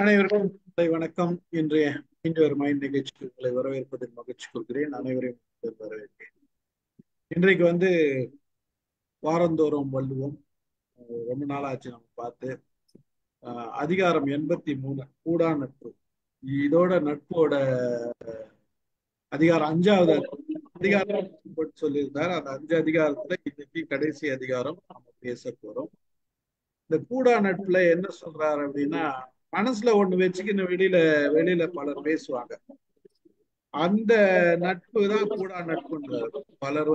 அனைவருக்கும் காலை வணக்கம். இன்றைய ஒரு மைண்ட் நிகழ்ச்சிக்கு உங்களை வரவேற்பதில் மகிழ்ச்சி கொள்கிறேன். அனைவரையும் வரவேற்கிறேன். இன்றைக்கு வாரந்தோறும் வள்ளுவம் ரொம்ப நாள் ஆச்சு நம்ம பார்த்து. அதிகாரம் 83 கூடா நட்பு. இதோட நட்போட அதிகாரம் 5வது அதிகாரம் சொல்லியிருந்தார். அந்த 5 அதிகாரத்துல இன்னைக்கு கடைசி அதிகாரம் நம்ம பேச போறோம். இந்த கூடா நட்புல என்ன சொல்றாரு அப்படின்னா, மனசுல ஒண்ணு வச்சுக்கின்னு வெளியில பலர் பேசுவாங்க. அந்த நட்பு தான் கூடா நட்புன்றாரு. பலர்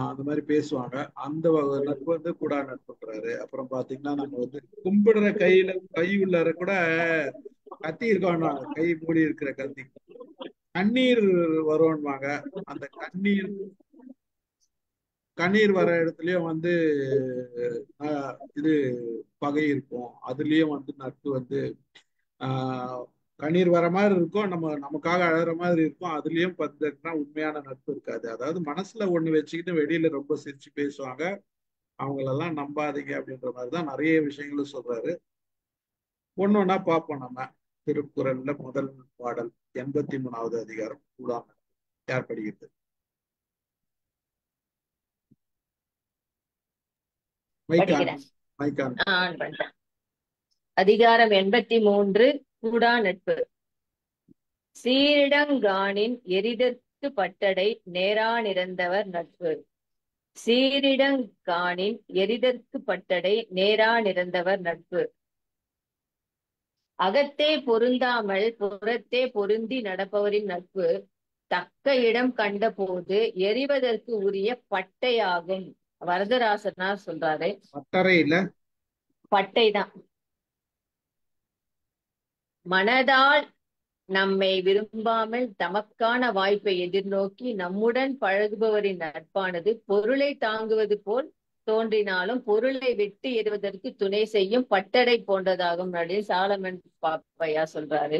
அந்த மாதிரி பேசுவாங்க. அந்த நட்பு கூடா நட்புன்றாரு. அப்புறம் பாத்தீங்கன்னா, நம்ம கும்பிடுற கை உள்ளார கூட கத்தி இருக்கோம்னாங்க. கை மூடி இருக்கிற கத்தி கண்ணீர் வரும்வாங்க. அந்த கண்ணீர் வர இடத்துலயும் இது பகை இருக்கும். அதுலயும் நட்பு ஆஹ் கண்ணீர் வர மாதிரி இருக்கும். நமக்காக அழற மாதிரி இருக்கும். அதுலயும் பார்த்தீங்கன்னா உண்மையான நட்பு இருக்காது. அதாவது மனசுல ஒண்ணு வச்சுக்கிட்டு வெளியில ரொம்ப சிரிச்சு பேசுவாங்க. அவங்களெல்லாம் நம்பாதீங்க அப்படின்ற மாதிரிதான் நிறைய விஷயங்களும் சொல்றாரு. ஒன்னொன்னா பார்ப்போம். நம்ம திருக்குறள்ல முதல் பாடல் 83வது அதிகாரம் கூடாம யார் படிக்கிறது? அதிகாரம் 83 கூடா நட்பு. சீரிடங்காணின் எரிதற்கு பட்டடை நேரா நிறந்தவர் நட்பு. சீரிடங்காணின் எரிதற்கு பட்டடை நேரா நிறந்தவர் நட்பு. அகத்தே பொருந்தாமல் புறத்தே பொருந்தி நடப்பவரின் நட்பு தக்க இடம் கண்ட போது எரிவதற்கு உரிய பட்டையாகும். வரதராசனார் சொல்றாரு. பட்டறை இல்ல, பட்டைதான். மனதால் நம்மை விரும்பாமல் தமக்கான வாய்ப்பை எதிர்நோக்கி நம்முடன் பழகுபவரின் நட்பானது பொருளை தாங்குவது போல் தோன்றினாலும் பொருளை விட்டு எறிவதற்கு துணை செய்யும் பட்டடை போன்றதாகும் அப்படின்னு சாலமன் பாப்பையா சொல்றாரு.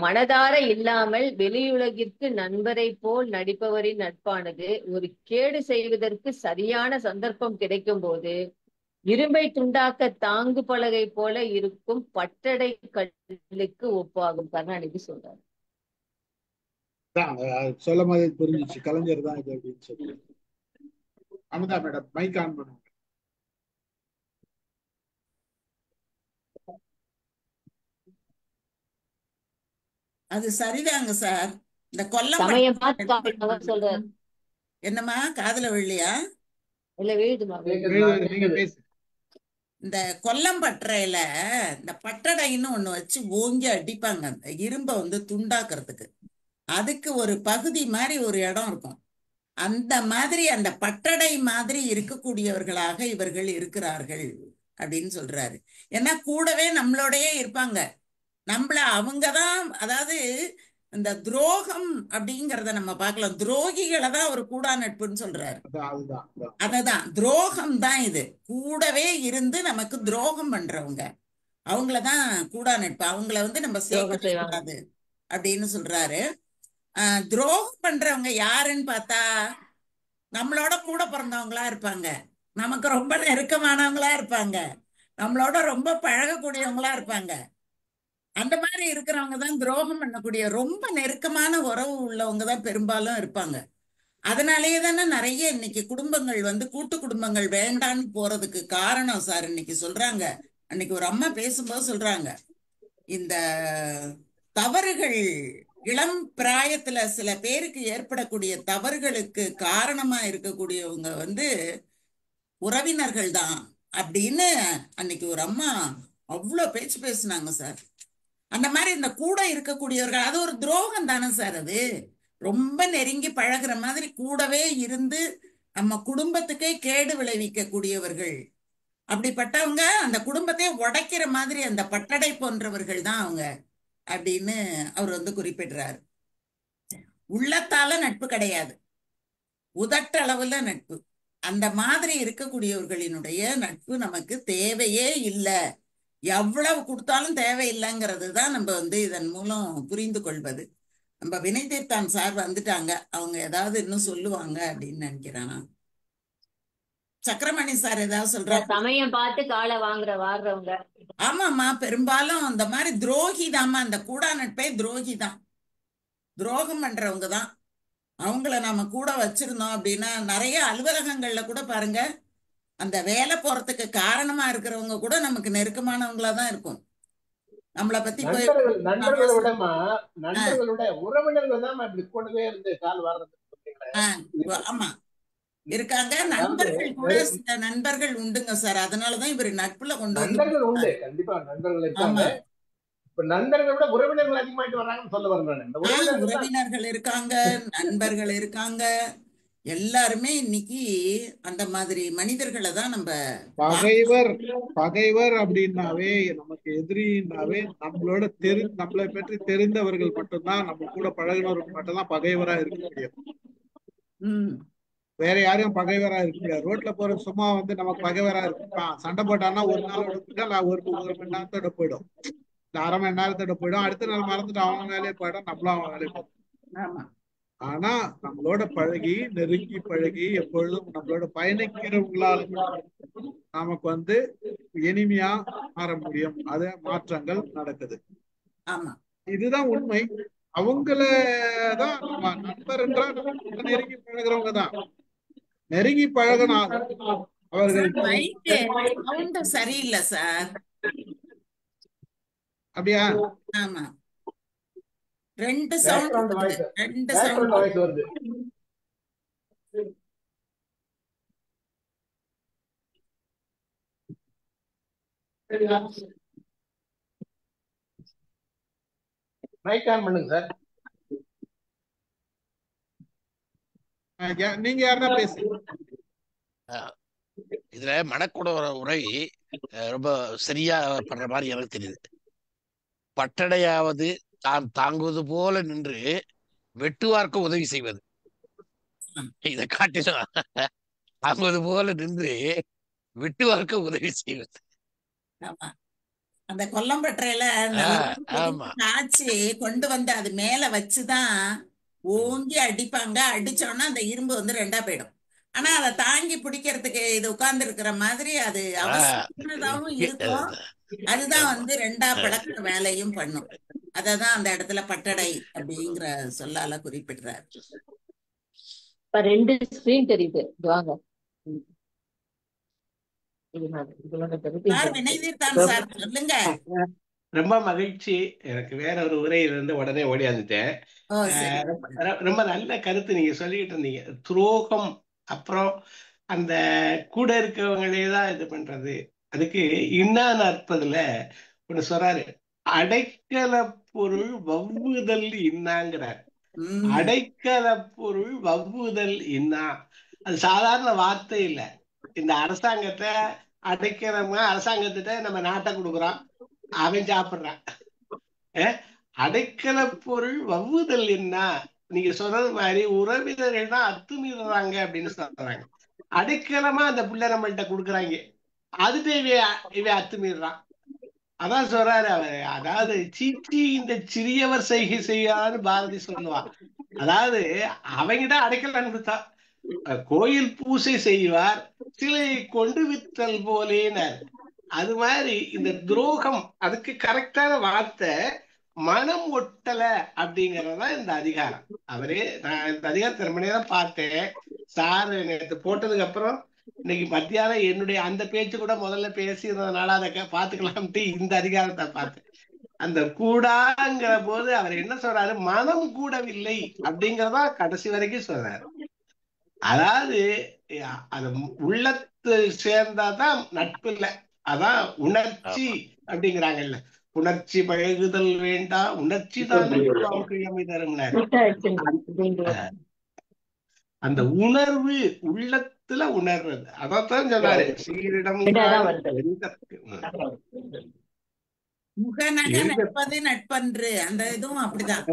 மனதார இல்லாமல் வெளியுலகிற்கு நண்பரை போல் நடிப்பவரின் நட்பானது ஒரு கேடு செய்வதற்கு சரியான சந்தர்ப்பம் கிடைக்கும் போது இரும்பை துண்டாக்க தாங்கு பலகை போல இருக்கும் பட்டடை கல்லுக்கு ஒப்பாகும். கருணாநிதி சொல்றாரு. சொல்ல மாதிரி புரிஞ்சிச்சு. கலைஞர் தான் இது அப்படின்னு சொல்லி. அமுதா மேடம் மைக் ஆன் பண்ணுங்க. அது சரிதாங்க சார். இந்த கொல்லம் சொல்றாரு. என்னம்மா காதுல விழலையா? இல்ல வீடுமா, நீங்க பேசு. இந்த கொல்லம்பட்டறையில இந்த பட்டடைன்னு ஒண்ணு வச்சு ஓங்கி அடிப்பாங்க. அந்த இரும்பை துண்டாக்குறதுக்கு அதுக்கு ஒரு பகுதி மாதிரி ஒரு இடம் இருக்கும். அந்த மாதிரி அந்த பட்டடை மாதிரி இருக்கக்கூடியவர்களாக இவர்கள் இருக்கிறார்கள் அப்படின்னு சொல்றாரு. ஏன்னா கூடவே நம்மளோடயே இருப்பாங்க. அவங்கதான், அதாவது இந்த துரோகம் அப்படிங்கறத நம்ம பார்க்கலாம். துரோகிகளை தான் ஒரு கூடா நட்புன்னு சொல்றாரு. அததான் துரோகம் தான். இது கூடவே இருந்து நமக்கு துரோகம் பண்றவங்க அவங்களதான் கூடா நட்பு. அவங்கள நம்ம சேர்க்கக்கூடாது அப்படின்னு சொல்றாரு. துரோகம் பண்றவங்க யாருன்னு பார்த்தா நம்மளோட கூட பிறந்தவங்களா இருப்பாங்க, நமக்கு ரொம்ப நெருக்கமானவங்களா இருப்பாங்க, நம்மளோட ரொம்ப பழகக்கூடியவங்களா இருப்பாங்க. அந்த மாதிரி இருக்கிறவங்க தான் துரோகம் பண்ணக்கூடிய ரொம்ப நெருக்கமான உறவு உள்ளவங்க தான் பெரும்பாலும் இருப்பாங்க. அதனாலேயே தானே நிறைய இன்னைக்கு குடும்பங்கள் கூட்டு குடும்பங்கள் வேண்டான்னு போறதுக்கு காரணம் சார். இன்னைக்கு சொல்றாங்க, அன்னைக்கு ஒரு அம்மா பேசும்போது சொல்றாங்க, இந்த தவறுகள் இளம் பிராயத்துல சில பேருக்கு ஏற்படக்கூடிய தவறுகளுக்கு காரணமா இருக்கக்கூடியவங்க உறவினர்கள் தான் அப்படின்னு அன்னைக்கு ஒரு அம்மா அவ்வளோ பேச்சு பேசுனாங்க சார். அந்த மாதிரி இந்த கூட இருக்கக்கூடியவர்கள் அது ஒரு துரோகம் தானே சார். அது ரொம்ப நெருங்கி பழகுற மாதிரி கூடவே இருந்து நம்ம குடும்பத்துக்கே கேடு விளைவிக்க கூடியவர்கள், அப்படிப்பட்டவங்க அந்த குடும்பத்தை உடைக்கிற மாதிரி அந்த பட்டடை போன்றவர்கள் தான் அவங்க அப்படின்னு அவர் குறிப்பிடுறாரு. உள்ளத்தால நட்பு கிடையாது, உதட்டளவுல நட்பு. அந்த மாதிரி இருக்கக்கூடியவர்களினுடைய நட்பு நமக்கு தேவையே இல்லை. எவ்வளவு கொடுத்தாலும் தேவையில்லைங்கிறது தான் நம்ம இதன் மூலம் புரிந்து கொள்வது. நம்ம வினை தீர்த்தான் சார் வந்துட்டாங்க. அவங்க ஏதாவது இன்னும் சொல்லுவாங்க அப்படின்னு நினைக்கிறேன். சக்கரமணி சார் ஏதாவது இந்த சொல்றாங்க? சமயம் பார்த்து காலை வாங்குறவங்க. ஆமாம்மா, பெரும்பாலும் அந்த மாதிரி துரோகி தாம்மா. அந்த கூடா நட்பே துரோகி தான், துரோகம் பண்றவங்க தான். அவங்கள நாம கூட வச்சிருந்தோம் அப்படின்னா நிறைய அலுவலகங்கள்ல கூட பாருங்க, அந்த வேலை போறதுக்கு காரணமா இருக்கிறவங்க கூட நமக்கு நெருக்கமானவங்களா தான் இருக்கும். நம்மளை பத்தி போய் நண்பர்களை விடமா ஆ, நண்பர்களோட உறவினர்கள் தான் இப்படி கூடவே இருந்து கால் வர்றது. ஆமா இருக்காங்க. நண்பர்கள் கூட சில நண்பர்கள் உண்டுங்க சார். அதனாலதான் இவர் நட்புல கொண்டு வந்து நண்பர்கள் உண்டு, கண்டிப்பா நண்பர்கள் இருக்காங்க. ஆமா, இப்ப நண்பர்களை விட உறவினர்கள் அதிகமாயிட்டு வர்றாங்கன்னு சொல்ல வரேன். இந்த உறவினர்கள் தான் உறவினர்கள் இருக்காங்க, நண்பர்கள் இருக்காங்க. எல்லாருமே இன்னைக்கு அந்த மாதிரி மனிதர்களை தான் நம்ம பகைவர் அப்படின்னாவே, நமக்கு எதிரின்னாவே நம்மளை பற்றி தெரிந்தவர்கள் மட்டும்தான், நம்ம கூட பழகினவர்கள் மட்டும்தான் பகைவரா இருக்க முடியும். வேற யாரையும் பகைவரா இருக்க முடியாது. ரோட்ல போற சும்மா வந்து நமக்கு பகைவரா இருப்பான், சண்டை போட்டான்னா ஒரு நாளோட போயிடும், ஒரு மணி நேரத்தோட போயிடும், அரை மணி நேரத்தோட போயிடும், அடுத்த நாள் மறந்துட்டு அவன் வேலையை போயிடும், நம்மளும் அவன் வேலையை போயிடும். ஆனா நம்மளோட பழகி, நெருங்கி பழகி, எப்பொழுதும் நம்மளோட பயணிக்கிறவங்களால நமக்கு வந்து இனிமையா மாற முடியும். அது மாற்றங்கள் நடக்குது. இதுதான் உண்மை. அவங்களதான் நம்ம நண்பர்ன்றா, நம்ம நெருங்கி பழகிறவங்க தான். நெருங்கி பழகினால் அவர்கள் சரியில்லை சார். அப்படியா? ஆமா, ரெண்டு சவுண்ட் வருது. மைக் ஆன் பண்ணுங்க சார். நீங்க யாருன்னா பேசுங்க. இதுல மனக்கூட உரை ரொம்ப சரியா பண்ற மாதிரி எனக்கு தெரியுது. பட்டடையாவது தான் தாங்குவது போல நின்று வெட்டுவார்க்க உதவி செய்வது. இதை காட்டிலும் தாங்குவது போல நின்று வெட்டுவார்க்க உதவி செய்வது. அந்த கொல்லம்பற்றையில காய்ச்சி கொண்டு வந்து அது மேல வச்சுதான் ஓங்கி அடிப்பாங்க. அடிச்சோன்னா அந்த இரும்பு வந்து ரெண்டா போயிடும். ஆனா அதை தாங்கி பிடிக்கிறதுக்கு இது உட்கார்ந்து இருக்கிற மாதிரி அது அவசியமானதாகவும் இருக்கும். அதுதான் வந்து ரெண்டா பழக்கிற வேலையும் பண்ணும். அததான் அந்த இடத்துல பட்டடை அப்படிங்கிற சொல்லால குறிப்பிடுறாரு. இப்ப 2 ஸ்கிரீன் தெரியுது. வாங்க. சொல்லுங்க. ரொம்ப மகிழ்ச்சி. எனக்கு வேற ஒரு உரையில இருந்து உடனே ஓடியாந்துட்டேன். ரொம்ப நல்ல கருத்து நீங்க சொல்லிட்டு இருந்தீங்க. துரோகம், அப்புறம் அந்த கூட இருக்கவங்களே தான் இது பண்றது. அதுக்கு இன்னான்னு அர்ப்பதுல ஒண்ணு சொல்றாரு, அடைக்கல பொருள் வவ்வுதல் இன்னாங்கிறார். அடைக்கல பொருள் வவ்வுதல் இன்னா, அது சாதாரண வார்த்தை இல்ல. இந்த அரசாங்கத்தை அடைக்கிறவங்க, அரசாங்கத்திட்ட நம்ம நாட்டை கொடுக்குறோம், அவன் சாப்பிடுறான். அடைக்கல பொருள் வவ்வுதல் என்ன, நீங்க சொல்றது மாதிரி உறவினர்கள் தான் அத்துமீறாங்க அப்படின்னு சொல்றாங்க. அடைக்கலமா அந்த பிள்ளை நம்மள்கிட்ட கொடுக்குறாங்க, அதுட்டு இவன் அத்துமீறான். அதான் சொல்றாரு அவர். அதாவது சீச்சி இந்த சிறியவர் செய்கை செய்யான்னு பாரதி சொல்லுவான். அதாவது அவங்கிட்ட அடைக்கலம் கொடுத்தா கோயில் பூசை செய்வார், சிலை கொண்டு வித்தல் போலேனார். அது மாதிரி இந்த துரோகம், அதுக்கு கரெக்டான வார்த்தை மனம் ஒட்டல அப்படிங்கறதுதான் இந்த அதிகாரம். அவரே, நான் இந்த அதிகாரத்தை ரொம்ப நேரம் பார்த்தேன். சார் நேற்று போட்டதுக்கு அப்புறம் இன்னைக்கு மத்தியானம் என்னுடைய அந்த பேச்சு கூட முதல்ல பேசியிருந்ததுனால அதை பாத்துக்கலாம்ட்டு இந்த அதிகாரத்தை பார்த்தேன். அந்த கூடாங்கிற போது அவர் என்ன சொல்றாரு, மனம் கூடவில்லை அப்படிங்கறதா கடைசி வரைக்கும் சொல்றாரு. அதாவது அது உள்ளத்து சேர்ந்தாதான் நட்பு இல்ல, அதான் உணர்ச்சி அப்படிங்கிறாங்கல்ல. உணர்ச்சி பழகுதல் வேண்டாம், உணர்ச்சி தான் தரும்னாரு. அந்த உணர்வு உள்ளத்துல உணர்றது, அதான் சொன்னாரு சீரிடம் முகநக நட்பது நட்பன்று. அந்த இதுவும் அப்படிதான்.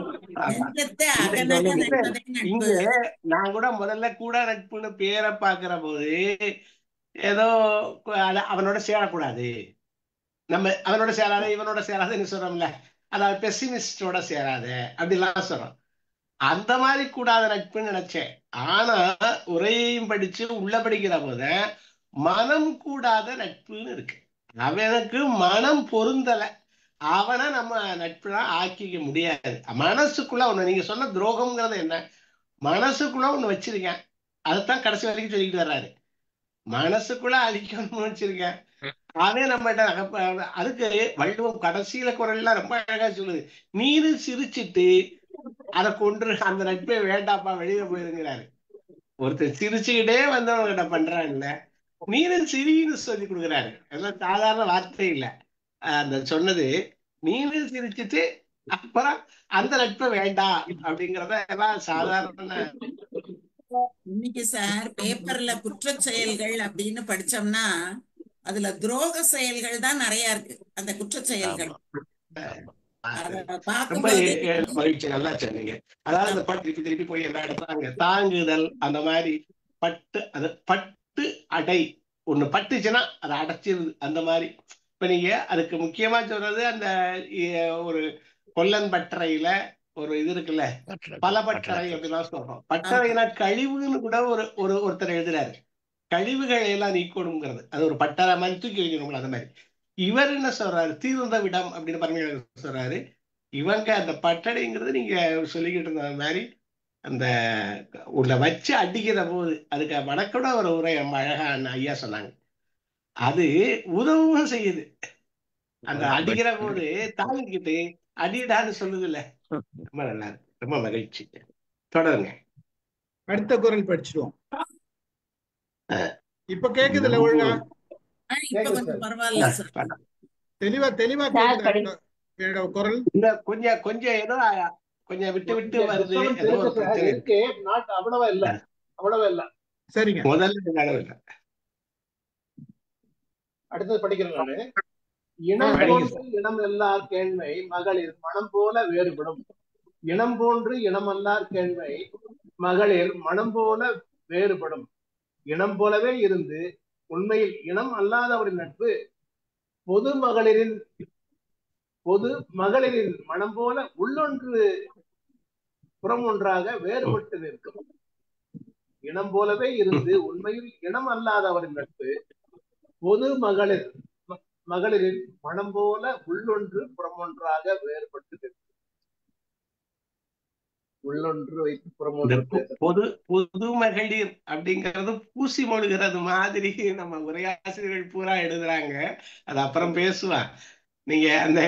இங்க நான் கூட முதல்ல கூட நட்புன்னு பேரை பாக்குற போது ஏதோ அவனோட சேரக்கூடாது, நம்ம அவனோட சேராத இவனோட சேராதுன்னு சொல்றோம்ல, அதாவது பெசிமிஸ்டோட சேராத அப்படிலாம் சொல்றோம். அந்த மாதிரி கூடாத நட்புன்னு நினைச்சேன். ஆனா உரையையும் படிச்சு உள்ள படிக்கிற போத மனம் கூடாத நட்புன்னு இருக்கு. அவனுக்கு மனம் பொருந்தல, அவனை நம்ம நட்புலாம் ஆக்கிக்க முடியாது. மனசுக்குள்ள ஒண்ணு, நீங்க சொன்ன துரோகம்ங்கிறது என்ன, மனசுக்குள்ள ஒண்ணு வச்சிருக்கேன், அதைத்தான் கடைசி வரைக்கும் சொல்லிக்கிட்டு வர்றாரு. மனசுக்குள்ள அழிக்கணும்னு வச்சிருக்கேன், அதே நம்மகிட்ட அதுக்கு வள்ளுவம் கடைசியில குரல்லாம் ரொம்ப அழகா சொல்லுது. நீரு சிரிச்சிட்டு அதை கொன்று அந்த நட்பே வேண்டாப்பா வெளியில போயிருங்கிறாரு. ஒருத்தர் சிரிச்சுக்கிட்டே வந்தவங்க பண்றான் இல்ல, நீரும் சிரின்னு சொல்லி கொடுக்குறாரு. அதெல்லாம் சாதாரண வார்த்தை இல்ல. அந்த சொன்னது நீரும் சிரிச்சுட்டு அப்புறம் அந்த நட்பை வேண்டாம் அப்படிங்கறத எல்லாம் சாதாரண. இன்னைக்கு சார் பேப்பர்ல குற்ற செயல்கள் அப்படின்னு படிச்சோம்னா அதுல துரோக செயல்கள் தான் நிறைய இருக்கு. அந்த குற்ற செயல்கள் ரொம்ப பார்க்கும்போது மகிழ்ச்சி, நல்லா சொன்னீங்க. அதாவது இந்த பட்டு திருப்பி திருப்பி போய் எல்லா இடத்துல தாங்குதல், அந்த மாதிரி பட்டு, அது பட்டு அடை ஒண்ணு பட்டுச்சுன்னா அதை அடைச்சிருது. அந்த மாதிரி இப்ப நீங்க அதுக்கு முக்கியமா சொல்றது அந்த ஒரு கொல்லன் பட்டறையில ஒரு இது இருக்குல்ல, பல பட்டறை அப்படிலாம் சொல்றோம். பட்டறைனா கழிவுன்னு கூட ஒருத்தர் எழுதுறாரு, கழிவுகளை எல்லாம் நீக்கணுங்கிறது. அது ஒரு பட்டறை மாதிரி தூக்கி வைக்கணும்ல, அந்த மாதிரி. இவர் என்ன சொல்றாரு, தீர்ந்த விடம் அப்படின்னு பரமேஸ்வரன் சொல்றாரு. இவங்க அந்த பட்டடைங்கிறது நீங்க சொல்லிக்கிட்டு இருந்த மாதிரி அந்த உள்ள வச்சு அடிக்கிற போது அதுக்கு வடக்கூட ஒரு உரை ரொம்ப அழகா ஐயா சொன்னாங்க. அது உதவும் செய்யுது. அந்த அடிக்கிற போது தாங்கிக்கிட்டு அடிடான்னு சொல்லுது இல்ல, ரொம்ப நல்லா இருக்கு, ரொம்ப மகிழ்ச்சி. தொடருங்க. அடுத்த குரல் படிச்சிடுவோம். இப்ப கேக்குதுல்ல ஒழுங்கா? இப்ப கொஞ்சம் பரவாயில்ல சார், தெளிவா கேக்குது குரல். இந்த கொஞ்சம் ஏதோ கொஞ்சம் விட்டு விட்டு வருது, ஏதோ ஒரு பிரச்சனை இருக்கு. அவ்வளவா இல்ல. சரிங்க, முதல்ல அடுத்தது படிக்கிறேன் நானு. இனம் போன்று இனம் எல்லார் கேண்மை மகளிர் மனம் போல வேறுபடும். இனம் போன்று இனமல்லார் கேண்மை மகளிர் மனம் போல வேறுபடும். இனம் போலவே இருந்து உண்மையில் இனம் அல்லாதவரின் நட்பு பொது மகளிரின் மனம் போல உள்ளொன்று புறம் ஒன்றாக வேறுபட்டு நிற்கும். இனம் போலவே இருந்து உண்மையில் இனம் அல்லாதவரின் நட்பு பொது மகளிரின் மனம் போல உள்ளொன்று புறம் ஒன்றாக வேறுபட்டு நிற்கும். உள்ளொன்று வைத்து புறம் ஒன்று. பொது மகளிர் அப்படிங்கிறது பூசி மொழிகிறது மாதிரி நம்ம உரையாசிரியர்கள் பூரா எழுதுறாங்க. அது அப்புறம் பேசுவான். நீங்க அந்த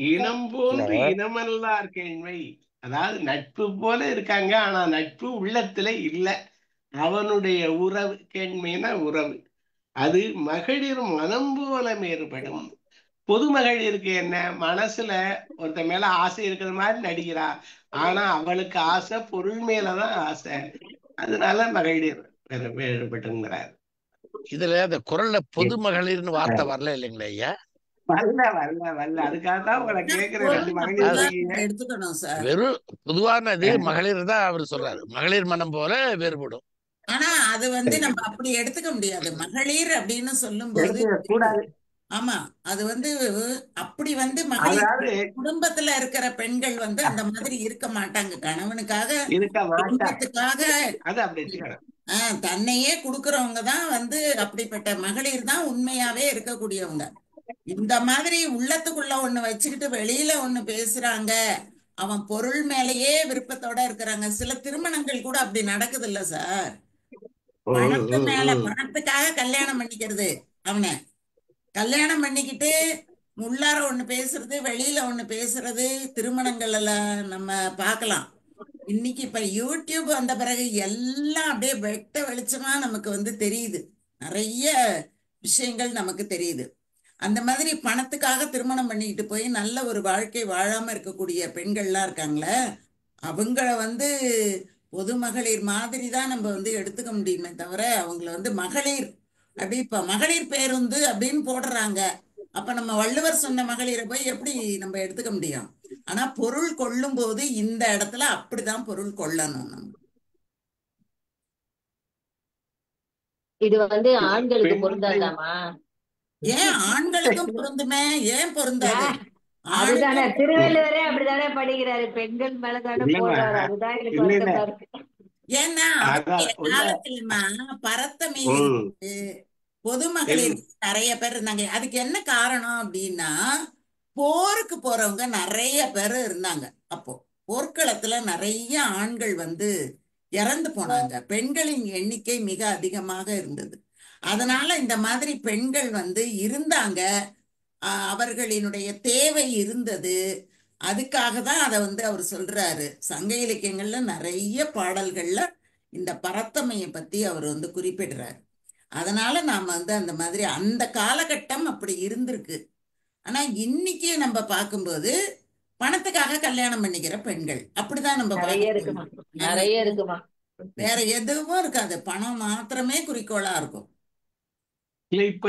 இனம் போன்று இனமல்லார் கேண்மை, அதாவது நட்பு போல இருக்காங்க, ஆனா நட்பு உள்ளத்துல இல்ல. அவனுடைய உறவு கேண்மைனா உறவு, அது மகளிர் மனம் போல மேறுபடும். பொது மகளிருக்கு என்ன, மனசுல ஒருத்த மேல ஆசை இருக்கிற மாதிரி நடிக்கிறா, ஆனா அவளுக்கு ஆசை பொருள் மேலதான் ஆசை, அதனால மகளிர் வேறுபட்டுங்கிறார். இதுல அந்த குரல்ல பொது மகளிர்னு வார்த்தை வரல இல்லைங்களா ஐயா? வரல. அதுக்காகதான் உங்களை கேக்குறேன். எடுத்துக்கணும் சார். வெறும் பொதுவானது மகளிர் தான் அவர் சொல்றாரு, மகளிர் மனம் போல வேறுபடும். ஆனா அது நம்ம அப்படி எடுத்துக்க முடியாது. மகளிர் அப்படின்னு சொல்லும் போது கூடாது. ஆமா, அது அப்படி மகளிர் குடும்பத்துல இருக்கிற பெண்கள் அந்த மாதிரி இருக்க மாட்டாங்க. கணவனுக்காக குடும்பத்துக்காக தன்னையே கொடுக்கறவங்க தான் அப்படிப்பட்ட மகளிர் தான் உண்மையாவே இருக்கக்கூடியவங்க. இந்த மாதிரி உள்ளத்துக்குள்ள ஒண்ணு வச்சுக்கிட்டு வெளியில ஒண்ணு பேசுறாங்க, அவன் பொருள் மேலேயே விருப்பத்தோட இருக்கிறாங்க. சில திருமணங்கள் கூட அப்படி நடக்குது இல்ல சார்? பணத்துக்காக கல்யாணம் பண்ணிக்கிறது, அவனை கல்யாணம் பண்ணிக்கிட்டு உள்ளார ஒண்ணு பேசுறது வெளியில ஒண்ணு பேசுறது திருமணங்கள்ல நம்ம பார்க்கலாம். இன்னைக்கு இப்ப யூடியூப் வந்த பிறகு எல்லாம் அப்படியே வெட்ட வெளிச்சமா நமக்கு தெரியுது, நிறைய விஷயங்கள் நமக்கு தெரியுது. அந்த மாதிரி பணத்துக்காக திருமணம் பண்ணிக்கிட்டு போய் நல்ல ஒரு வாழ்க்கை வாழாம இருக்கக்கூடிய பெண்கள்லாம் இருக்காங்களே, அவங்கள பொது மகளிர் மாதிரி தான் நம்ம எடுத்துக்க முடியுமே தவிர அவங்கள மகளிர் அப்படி இப்ப மகளிர் பேருந்து அப்படின்னு போடுறாங்க. அப்ப நம்ம வள்ளுவர் சொன்ன மகளிரை போய் எப்படி நம்ம எடுத்துக்க முடியும்? ஆனா பொருள் கொள்ளும் போது இந்த இடத்துல அப்படிதான் பொருள் கொள்ளணும். நம்ம இது ஆண்களுக்கு பொருந்தாதாமா? ஏன் ஆண்களுக்கும் பொருந்துமே, ஏன் பொருந்தாது? அதுதானே திருவள்ளுவரே அப்படித்தானே படிக்கிறாரு, பெண்கள் மேலதானே போடுறாரு. அதுதான் எனக்கு வருத்தமா இருக்கு. ஏன்னா அதான் அவருடைய உண்மை. காலத்துலமா பரத்தமை ம் இருந்தது, பொதுமகளிர் இருந்து- நிறைய பேர் இருந்தாங்க. அதுக்கு என்ன காரணம் அப்படின்னா, போருக்கு போறவங்க நிறைய பேர் இருந்தாங்க. அப்போ போர்க்களத்துல நிறைய ஆண்கள் வந்து இறந்து போனாங்க. பெண்களின் எண்ணிக்கை மிக அதிகமாக இருந்தது. அதனால இந்த மாதிரி பெண்கள் வந்து இருந்தாங்க. அவர்களினுடைய தேவை இருந்தது. அதுக்காக தான் அதை வந்து அவர் சொல்றாரு. சங்க இலக்கியங்கள்ல நிறைய பாடல்கள்ல இந்த பரத்தமையை பத்தி அவர் வந்து குறிப்பிடுறாரு. அதனால நாம வந்து அந்த மாதிரி அந்த காலகட்டம் அப்படி இருந்திருக்கு. ஆனா இன்னைக்கு நம்ம பார்க்கும்போது பணத்துக்காக கல்யாணம் பண்ணிக்கிற பெண்கள் அப்படிதான் நம்ம நிறைய பார்க்க இருக்குமா, முடியும். நிறைய இருக்குமா. வேற எதுவும் இருக்காது, பணம் மாத்திரமே குறிக்கோளா இருக்கும். இல்ல இப்ப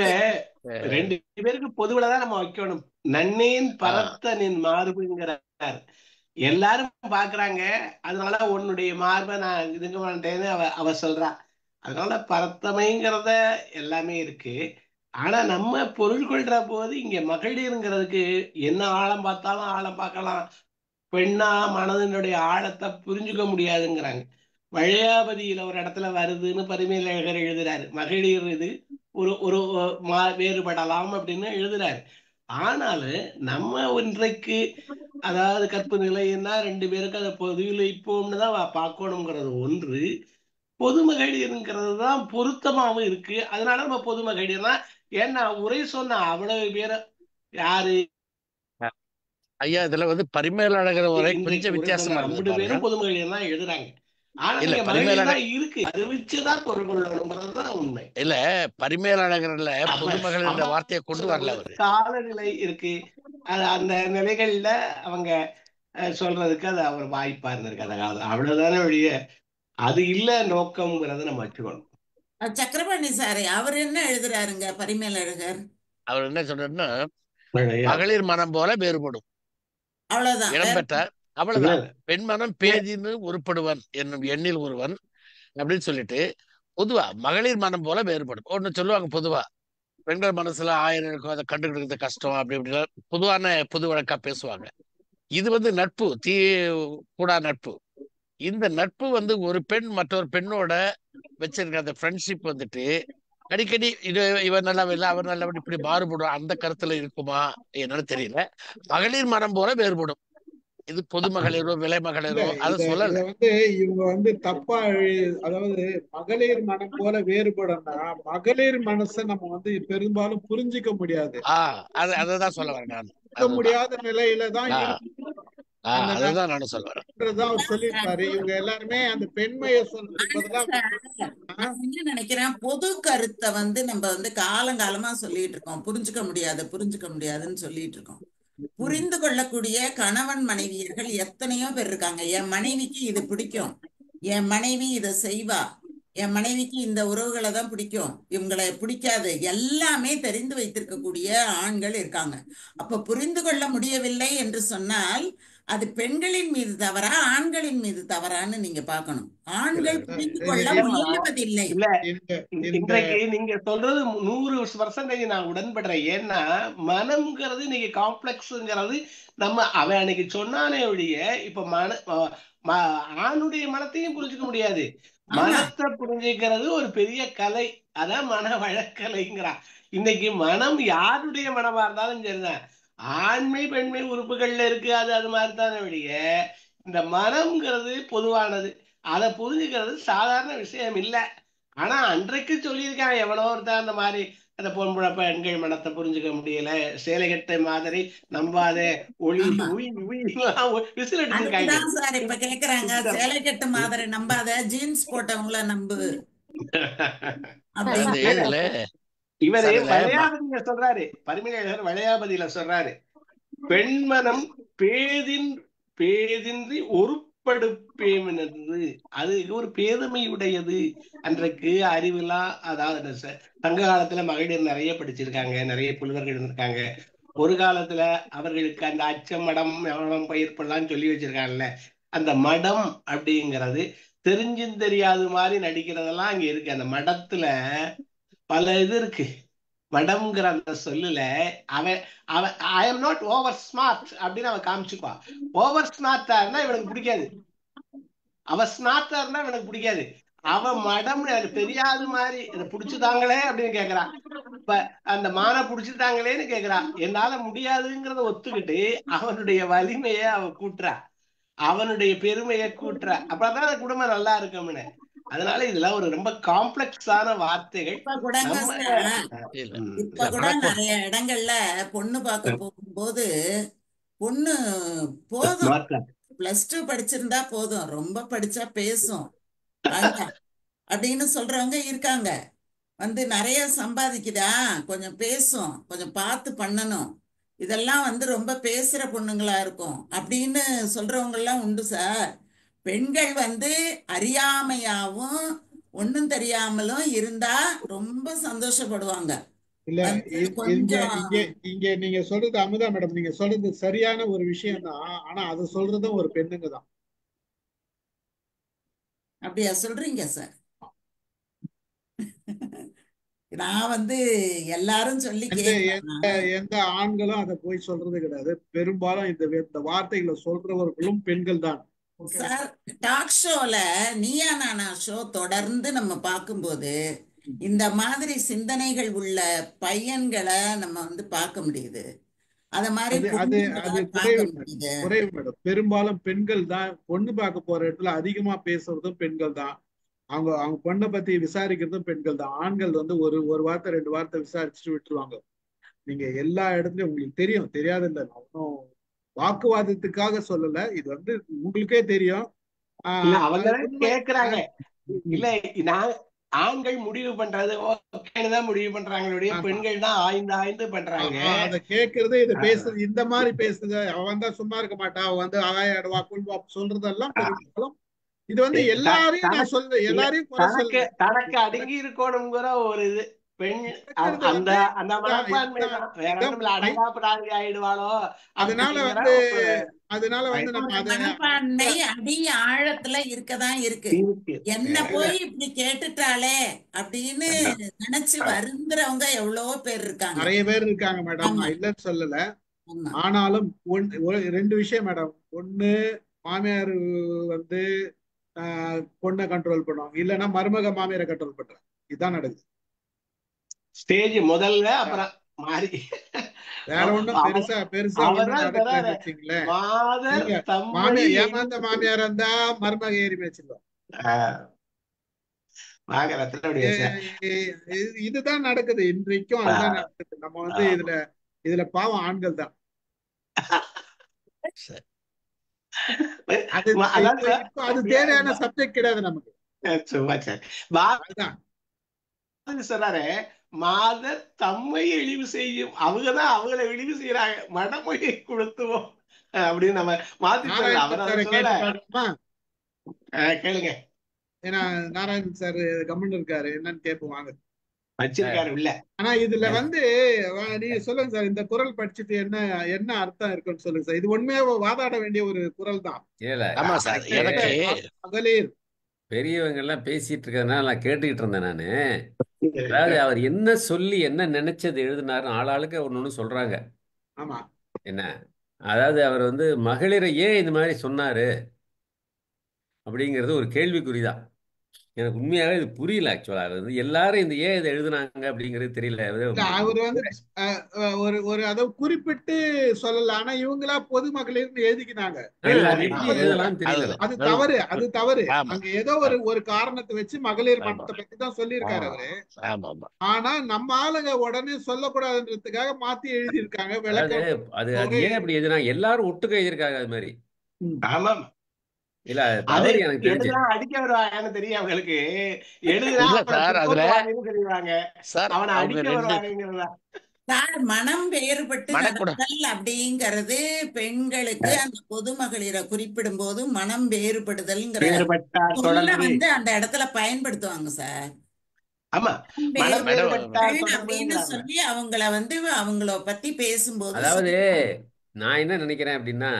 அஹ், ரெண்டு பேருக்கு பொதுவிலதான் நம்ம வைக்கணும். நன்னேன் ஆ, பரத்தனின் மார்புங்கிறார். எல்லாரும் பாக்குறாங்க, அதனால உன்னுடைய மார்பை நான் இதுங்க மாட்டேன்னு அவ சொல்றா. அதனால பரத்தமைங்கிறத எல்லாமே இருக்கு. ஆனா நம்ம பொருள் கொள்ற போது இங்க மகளிருங்கிறதுக்கு என்ன ஆழம் பார்த்தாலும் ஆழம் பார்க்கலாம். பெண்ணா மனதினுடைய ஆழத்தை புரிஞ்சுக்க முடியாதுங்கிறாங்க. வளையாபதியில ஒரு இடத்துல வருதுன்னு பரிமேலழகர் எழுதுறாரு. மகளிர் இது ஒரு ஒரு வேறுபடலாம் அப்படின்னு எழுதுறாரு. ஆனாலும் நம்ம இன்றைக்கு அதாவது கற்பு நிலைன்னா ரெண்டு பேருக்கு அதை பொதுவில் இப்போம்னு தான் பார்க்கணுங்கிறது ஒன்று. பொது மகளிர்ங்கிறது தான் பொருத்தமாவும் இருக்கு. அதனால நம்ம பொது மகளிர்னா ஏன்னா உரை சொன்ன அவ்வளவு பேரை யாரு ஐயா இதுல வந்து பரிமேலழகர் உரை இன்றைக்கு கொஞ்சம் உரை சொன்ன வித்தியாசமா இருக்குது 50 பாருங்க. பேரும் பொது மகளிர் தான் எழுதுறாங்க. ஆனா இல்ல நீங்க மகளிர் பரிமேலழகர் தான் இருக்கு, அதை வச்சுதான் பொருள் கொள்ளணுங்கிறதுதான் உண்மை. இல்ல பரிமேலழகர்ல அப்ப பொதுமகள் என்ற வார்த்தையை கொண்டு வரல ஒரு அவரு. காலநிலை இருக்கு. அது அந்த நிலைகள்ல அவங்க சொல்றதுக்கு அது அவர் வாய்ப்பா இருந்திருக்கு அந்த காலம். அவ்வளவுதானே ஒழிய அது இல்ல நோக்கம்ங்கிறத நம்ம வச்சுக்கணும். சக்கரபாணி சார் அவர் என்ன எழுதுறாருங்க பரிமேலழகர்? அவர் என்ன சொல்றாருன்னா, இல்ல மகளிர் மனம் போல வேறுபடும் அவ்வளவுதான், வேற இடம்பெற்றார். இல்ல அவ்வளவுதான். பெண் மனம் இல்ல. பேதின்னு உருப்படுவன் என்னும் எண்ணில் ஒருவன் அப்படின்னு சொல்லிட்டு பொதுவா மகளிர் மனம் போல வேறுபடும் ஒண்ணு சொல்லுவாங்க. பொதுவா பெண்கள் மனசுல 1000 இருக்கும், அதை கண்டுக்கிறது கஷ்டம் அப்படி இப்படி பொதுவான பொது வழக்கா பேசுவாங்க. இது வந்து நட்பு கூடா நட்பு. இந்த நட்பு வந்து ஒரு பெண் மற்றொரு பெண்ணோட வச்சிருக்க அந்த ஃப்ரெண்ட்ஷிப் வந்துட்டு அடிக்கடி இது இவன் நல்லவன் இல்லை அவர் நல்லவன் இப்படி மாறுபடும் அந்த கருத்துல இருக்குமா என்னன்னு தெரியல. மகளிர் மனம் போல வேறுபடும். இது பொது மகளிரோ விலை இல்ல மகளிரோ அதை இத சொல்லல. இத வந்து இவங்க வந்து தப்பா அதாவது மகளிர் மனம் போல வேறுபடும்னா மகளிர் மனசை நம்ம வந்து பெரும்பாலும் புரிஞ்சிக்க முடியாது. அததான் சொல்ல வரேன் நான். புரிஞ்சிக்க அதுதான் முடியாத நிலையில தான் ஆஹ் இருக்கும் அந்த அதுதான் நானும் சொல்ல வரேன். தான் அவர் சொல்லியிருப்பாரு. இவங்க எல்லாருமே அந்த பெண்மையை சொல்றதுக்கு பதிலா நான் என்ன நினைக்கிறேன், பொது கருத்தை வந்து நம்ம வந்து காலங்காலமா சொல்லிட்டு இருக்கோம், புரிஞ்சுக்க முடியாது புரிஞ்சுக்க முடியாதுன்னு சொல்லிட்டு இருக்கோம். புரிந்து கொள்ளக்கூடிய கணவன் மனைவியர்கள் எத்தனையோ பேர் இருக்காங்க. என் மனைவிக்கு இது பிடிக்கும், என் மனைவி இதை செய்வா, என் மனைவிக்கு இந்த உறவுகளை தான் பிடிக்கும், இவங்களை பிடிக்காது, எல்லாமே தெரிந்து வைத்திருக்கக்கூடிய ஆண்கள் இருக்காங்க. அப்ப புரிந்து கொள்ள முடியவில்லை என்று சொன்னால் அது பெண்களின் மீது தவறா ஆண்களின் மீது தவறான்னு நீங்க பார்க்கணும். ஆண்கள் புரிந்து கொள்ள முயலுவதில்லை. இல்ல இந்த இந்த இன்றைக்கு நீங்க சொல்றது 100% நான் உடன்படுறேன். ஏன்னா மனம்ங்கிறது இன்னைக்கு காம்ப்ளெக்ஸ்ங்கிறது நம்ம அவன் அன்னைக்கு சொன்னானே ஒழிய இப்ப ஆணுடைய மனத்தையும் புரிஞ்சுக்க முடியாது. ஆமா, மனத்தை புரிஞ்சுக்கிறது ஒரு பெரிய கலை. அதான் மன வழக்கலைங்கிறான். இன்னைக்கு மனம் யாருடைய மனமா இருந்தாலும் சரிதான், ஆண்மை பெண்மை உறுப்புகள்ல இருக்கு, அது மாதிரி தானே ஒழிய இந்த மனம்ங்கிறது பொதுவானது. அதை புரிஞ்சுக்கிறது சாதாரண விஷயம் இல்ல. ஆனா அன்றைக்கு சொல்லியிருக்கான் எவனோ ஒருத்தன் அந்த மாதிரி அந்த பொன்புழ பெண்கள் மனத்தை புரிஞ்சுக்க முடியல, சேலைகட்டை மாதிரி நம்பாதே ஒளி ஆமா. விசில் அடிச்சிருக்காங்க. அதுக்குதான் சார் இப்ப கேக்குறாங்க, சேலை கட்டு மாதிரி நம்பாத, ஜீன்ஸ் போட்டவங்கள நம்பு அதாவது அப்படின்னு. இதுல இவரு சார் இதுல வளையாபதியில சொல்றாரு, பரிமேலழகர் வளையாபதியில சொல்றாரு, பெண்மனம் பேதின்றி ஒருப்படுப்பேமெனது, அது ஒரு பேதமையுடையது. அன்றைக்கு அறிவுலா அதாவது சங்க காலத்துல மகளிர் நிறைய படிச்சிருக்காங்க, நிறைய புலவர்கள் இருந்திருக்காங்க. ஒரு காலத்துல அவர்களுக்கு அந்த அச்சம் மடம் மனம் பயிர்ப்பெல்லாம் சொல்லி வச்சிருக்காங்கல்ல, அந்த மடம் அப்படிங்கிறது தெரிஞ்சும் தெரியாது மாதிரி நடிக்கிறதெல்லாம் அங்க இருக்கு. அந்த மடத்துல பல இது இருக்கு. மடம்ங்கிற அந்த சொல்லுல அவன் அவன் I am not over smart அப்படின்னு அவன் காமிச்சுக்குவான். ஓவர் ஸ்மார்ட்டா இருந்தா இவனுக்கு பிடிக்காது. அவ ஸ்மார்ட்டா இருந்தா எனக்கு பிடிக்காது. அவ மடம் எனக்கு தெரியாத மாதிரி இதை புடிச்சுதாங்களே அப்படின்னு கேக்குறா. இப்ப அந்த மானை புடிச்சுட்டாங்களேன்னு கேக்குறா. என்னால முடியாதுங்கிறத ஒத்துக்கிட்டு அவனுடைய வலிமையை அவ கூட்டுறா, அவனுடைய பெருமையை கூட்டுறா. அப்பதான் அந்த குடும்பம் நல்லா இருக்கும்னு. அதனால இதெல்லாம் ஒரு ரொம்ப காம்ப்ளெக்ஸான வார்த்தைகள். இப்ப கூடங்க நம்ம சார், இல்ல இப்ப கூட ஆனா நிறைய இடங்கள்ல பொண்ணு பார்க்க போகும்போது பொண்ணு போதும், ஸ்மார்ட்டா +2 படிச்சிருந்தா போதும், ரொம்ப படிச்சா பேசும் வேண்டாம் அப்படின்னு சொல்றவங்க இருக்காங்க. நிறைய சம்பாதிக்குதா, கொஞ்சம் பேசும், கொஞ்சம் பார்த்து பண்ணணும், இதெல்லாம் ரொம்ப பேசுற பொண்ணுங்களா இருக்கும் அப்படின்னு சொல்றவங்க எல்லாம் உண்டு சார். பெண்கள் அறியாமையாவும் ஒண்ணும் தெரியாமலும் இருந்தா ரொம்ப சந்தோஷப்படுவாங்க. இல்ல இங்க கொஞ்சம் இங்க இங்க நீங்க சொல்றது அமுதா மேடம், நீங்க சொல்றது சரியான ஒரு விஷயம் தான். ஆனா அது சொல்றதும் ஒரு பெண்ணுங்க தான். அப்படியா சொல்றீங்க சார்? நான் எல்லாரும் சொல்லி எந்த எந்த கேட்கிறேன். எந்த ஆண்களும் அதை போய் சொல்றது கிடையாது. பெரும்பாலும் இந்த வார்த்தைகளை சொல்றவர்களும் பெண்கள் தான். சார், டாக் ஷோல நீயா நானா ஷோ தொடர்ந்து நம்ம பார்க்கும்போது இந்த மாதிரி சிந்தனைகள் உள்ள பையன்களை நம்ம பார்க்க முடியுது, அத மாதிரி அது அது பொண்ணுங்களை அது பார்க்க குறைவு மேடம், முடியுது. குறைவு மேடம். பெரும்பாலும் பெண்கள் தான் பொண்ணு பார்க்க போற இடத்துல அதிகமா பேசுறதும் பெண்கள் தான். அவங்க அவங்க பொண்ணை பத்தி விசாரிக்கிறதும் பெண்கள் தான். ஆண்கள் ஒரு ஒரு வார்த்தை 2 வார்த்தை விசாரிச்சுட்டு விட்டுருவாங்க. நீங்க எல்லா இடத்துலயும் உங்களுக்கு தெரியும், தெரியாது இல்ல, நான் ஒன்றும் வாக்குவாதத்துக்காக சொல்லல, இது உங்களுக்கே தெரியும். இல்ல அது அவங்க உண்மை. கேக்குறாங்க. ம். இல்ல நான் ஆண்கள் முடிவு பண்றது ஓகேன்னு தான் முடிவு பண்றாங்களுடைய, ஆமா. பெண்கள் தான் ஆய்ந்து ஆய்ந்து பண்றாங்க. அதை கேட்கறது, இதை பேசுறது, இந்த மாதிரி பேசுது, அவன் தான் சும்மா இருக்க மாட்டா, அவன் ஆயாடுவா குள்வா சொல்றதெல்லாம் பெரும்பாலும் இது எல்லாரையும் நான் சொல்றேன், இல்ல எல்லாரையும் குறை தனக்கு சொல்றேன். தனக்கு அடங்கி இருக்கணுங்கிற ஒரு இது பெண் இருக்கிறது அந்த அந்த மனப்பான்மை இதுதான் தான். வேற இதுதான் ஒண்ணுமில்ல, உண்மை. அடங்காப்பிடாரி ஆயிடுவாளோ அதனால அப்படிங்கிற ஒரு அதனால நம்ம ஒரு அதை மனப்பான்மை அடி ஆழத்துல இருக்கதான் இருக்கு. இருக்கு. என்ன போய் இப்படி கேட்டுட்டாளே அப்படின்னு நினைச்சு வருந்துறவங்க எவ்வளவோ பேர் இருக்காங்க. நிறைய பேர் இருக்காங்க மேடம், ஆமா, நான் இல்லைன்னு சொல்லல. ஆமா. ஆனாலும் ரெண்டு விஷயம் மேடம். ஒண்ணு, மாமியார் வந்து பொண்ணை கண்ட்ரோல் பண்ணுவாங்க, இல்லைன்னா மருமக மாமியாரை கண்ட்ரோல் பண்றாங்க. இதுதான் நடக்குது. ஸ்டேஜ் முதல்ல அப்புறம் மாறி வேற ஒண்ணும் பெருசா ஒண்ணும் நடக்கலன்னு வச்சுங்களேன். மாதர் நீங்க தம்மை மாமியார் ஏமாந்த மாமியார் இருந்தா மருமக ஏறி வச்சிருவோம். இதுதான் நடக்குது இன்றைக்கும், அதுதான் நடக்குது. நம்ம இதுல பாவம் ஆண்கள் தான். அது அது தேவையான சப்ஜெக்ட் கிடையாது நமக்கு. அதுதான் சொல்றாரு, மாதர் தம்மை இழிவு செய்யும், அவங்கதான் அவங்களை இழிவு செய்யறாங்க, மடமொழியை கொடுத்துவோம் அப்படின்னு நம்ம மாத்தி சொல்லலாம். கேளுங்க. ஏன்னா நாராயணன் சார் கம்முன்னு இருக்காரு, என்னன்னு கேட்போம் வாங்க. வச்சிருக்காரு இல்ல. ஆனா இதுல நீங்க சொல்லுங்க சார், இந்த குரல் படிச்சுட்டு என்ன அர்த்தம் இருக்குன்னு சொல்லுங்க சார். இது உண்மையா வாதாட வேண்டிய ஒரு குரல் தான். ஆமா சார். எனக்கு மகளிர் பெரியவங்க எல்லாம் பேசிட்டு இருக்கிறதுனால நான் கேட்டுக்கிட்டு இருந்தேன் நானு. அதாவது அவர் என்ன சொல்லி என்ன நினைச்சது எழுதினாருன்னு ஆளாளுக்கு ஒண்ணு சொல்றாங்க. ஆமா. என்ன அதாவது அவர் மகளிரை ஏன் இந்த மாதிரி சொன்னாரு அப்படிங்கிறது ஒரு கேள்விக்குறிதான். எனக்கு உண்மையாவே இது புரியல. ஆக்சுவலா எல்லாரும் ஏன் இதை எழுதுனாங்க அப்படிங்கிறது தெரியல. அவர் ஒரு அதை குறிப்பிட்டு சொல்லல, ஆனா இவங்களா பொதுமகளிர்னு எழுதிக்கினாங்க. அது தவறு, அது தவறு. அங்க ஏதோ ஒரு காரணத்தை வச்சு மகளிர் மன்றத்தை பத்தி தான் சொல்லியிருக்காரு அவரு. ஆனா நம்ம ஆளுங்க உடனே சொல்லக்கூடாதுன்றதுக்காக மாத்தி எழுதியிருக்காங்க. விளக்கம் அது ஏன் அப்படி எழுதினாங்க, எல்லாரும் ஒட்டுக்க எழுதியிருக்காங்க அது மாதிரி. ஆமா. இல்ல தவறு எனக்கு தெரிஞ்சு அடிக்க வருவாங்க தெரியும் அவங்களுக்கு. அவனை அடிக்க வருவாங்க. மனம் வேறுபட்டு நடத்தல் அப்படிங்கிறது பெண்களுக்கு அந்த பொது மகளிரை குறிப்பிடும் போது மனம் வேறுபடுதல்ங்கிற அந்த இடத்துல பயன்படுத்துவாங்க சார். ஆமா, அப்படின்னு சொல்லி அவங்கள அவங்கள பத்தி பேசும்போது, அதாவது நான் என்ன நினைக்கிறேன் அப்படின்னா,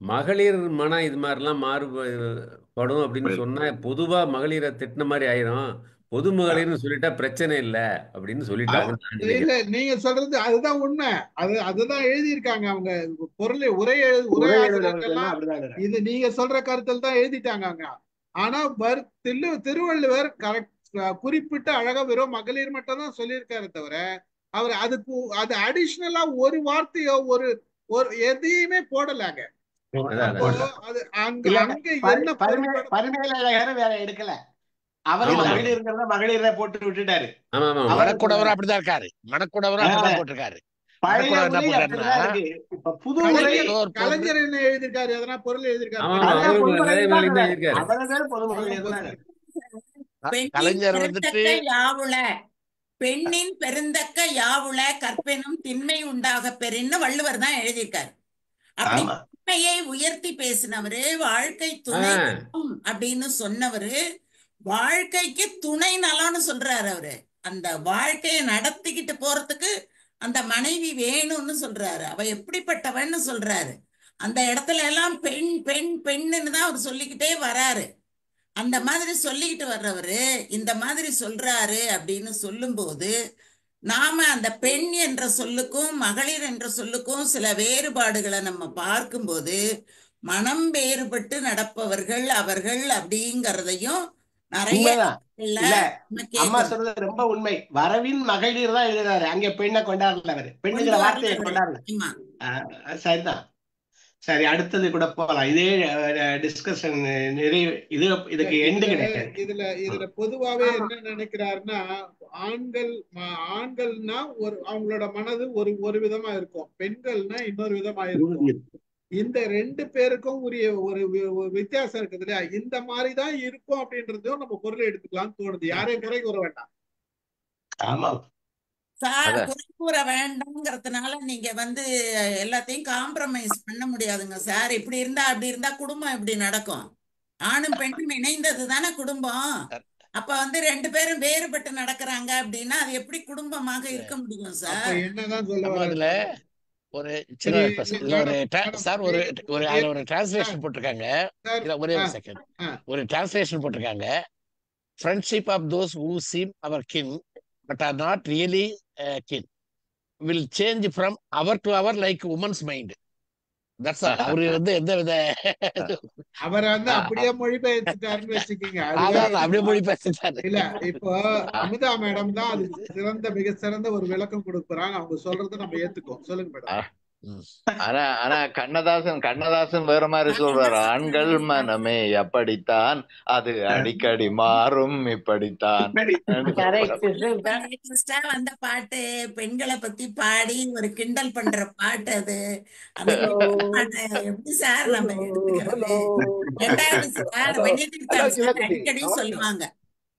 மகளிர் மனம் இது மாதிரிலாம் மாறுபடும் அப்படின்னு சொன்னா பொதுவா மகளிரை திட்டின மாதிரி ஆயிரும். பொது மகளிர்னு சொல்லிட்டா பிரச்சனை இல்ல அப்படின்னு சொல்லிட்டாங்க. இல்ல, நீங்க சொல்றது அதுதான் உண்மை. அதுதான் எழுதியிருக்காங்க அவங்க உரை ஆசிரியர்கள்லாம். இது நீங்க சொல்ற கருத்தில் தான் எழுதிட்டாங்க. ஆனா திருவள்ளுவர் கரெக்ட் குறிப்பிட்டு அழகா வெறும் மகளிர் மட்டும் தான் சொல்லியிருக்காரு தவிர அவர் அது அடிஷ்னலா ஒரு வார்த்தையோ ஒரு ஒரு எதையுமே போடலாங்க. அப்போ அது அங்க என்ன பொருளோட பரிமையில வேற எடுக்கல. அவரு மகளிர்ங்கிறத மகளிர போட்டு விட்டுட்டாரு. மணக்குடவரும் அப்படிதான் இருக்காரு. மணக்குடவரும் அப்படிதான் போட்டிருக்காரு. பழைய உரை அப்படிதான் இருக்கு. இப்ப புது உரை கலைஞர் என்ன எழுதியிருக்காரு? எதனா பொருள் எழுதியிருக்காரு? கலைஞர் வந்துட்டு பெண்ணின் பெருந்தக்க யாவுல கற்பெனும் திண்மை உண்டாக பெறின்னு வள்ளுவர் தான் எழுதியிருக்காரு. அப்படி உண்மையை உயர்த்தி பேசினவரு, வாழ்க்கை துணை அப்படின்னு சொன்னவரு, வாழ்க்கைக்கு துணை நலம்னு சொல்றாரு. அவரு அந்த வாழ்க்கையை நடத்திக்கிட்டு போறதுக்கு அந்த மனைவி வேணும்னு சொல்றாரு. அவ எப்படிப்பட்டவன்னு சொல்றாரு. அந்த இடத்துல எல்லாம் பெண் பெண் பெண்ணுன்னு தான் அவர் சொல்லிக்கிட்டே வராரு. அந்த மாதிரி சொல்லிக்கிட்டு வர்றவரு இந்த மாதிரி சொல்றாரு அப்படின்னு சொல்லும்போது நாம அந்த பெண் என்ற சொல்லுக்கும் மகளிர் என்ற சொல்லுக்கும் சில வேறுபாடுகளை நம்ம பார்க்கும்போது மனம் வேறுபட்டு நடப்பவர்கள் அவர்கள் அப்படிங்கறதையும் நிறைய அம்மா சொல்றது ரொம்ப உண்மை. வரவின் மகளிர் தான் எழுதுறாரு, அங்க பெண்ணை கொண்டாடல, அவரு பெண்ணுங்கிற வார்த்தையை கொண்டாடல. சரிதான். சரி, அடுத்தது கூட போகலாம். இதே டிஸ்கஷன் நிறைய இதுக்கு எண்டு கிடையாது. இதுல பொதுவாவே என்ன நினைக்கிறாருன்னா, ஆண்கள்னா அவங்களோட மனது ஒரு விதமா இருக்கும், பெண்கள்னா இன்னொரு விதமா இருக்கும். இந்த ரெண்டு பேருக்கும் உரிய ஒரு வித்தியாசம் இருக்குது இல்லையா? இந்த மாதிரிதான் இருக்கும் அப்படின்றதையும் நம்ம பொருளை எடுத்துக்கலாம்னு தோணுது. யாரையும் குறை கூற வேண்டாம். ஆமா சார், குறை கூற வேண்டாம்ங்கிறதுனால நீங்க எல்லாத்தையும் காம்ப்ரமைஸ் பண்ண முடியாதுங்க சார். இப்படி இருந்தா அப்படி இருந்தா குடும்பம் எப்படி நடக்கும்? ஆணும் பெண்ணும் இணைந்தது தானே குடும்பம். அப்ப ரெண்டு பேரும் வேறுபட்டு நடக்கிறாங்க அப்படின்னா அது எப்படி குடும்பமாக இருக்க முடியும் சார்? என்னதான் சொல்ல அதுல ஒரு சார் ஒரு டிரான்ஸ்லேஷன் போட்டிருக்காங்க. ஒரே ஒரு செகண்ட். ஒரு டிரான்ஸ்லேஷன் போட்டிருக்காங்க. Friendship of those who seem our kin but are not really kin will change from hour to hour like woman's mind. That's all. அவரு எந்த வித அவர் அப்படியே மொழிபெயர்த்துட்டாருன்னு வச்சுக்கீங்க. அப்படியே மொழிபெயர்த்துட்டாரு. இல்ல, இப்போ அமிதா மேடம் தான் அது மிக சிறந்த ஒரு விளக்கம் கொடுக்குறாங்க. அவங்க சொல்றதை நம்ம ஏத்துக்கோம். சொல்லுங்க மேடம். ஆனா கண்ணதாசன் வேற மாதிரி சொல்றாரு. ஆண்கள் மனமே அப்படித்தான், அது அடிக்கடி மாறும் இப்படித்தான். வந்த பாட்டு பெண்களை பத்தி பாடி ஒரு கிண்டல் பண்ற பாட்டு அது. அந்த பாட்டு எப்படி சார் நம்ம எடுத்துக்கிறது? ரெண்டாவது சார், அடிக்கடி சொல்லுவாங்க,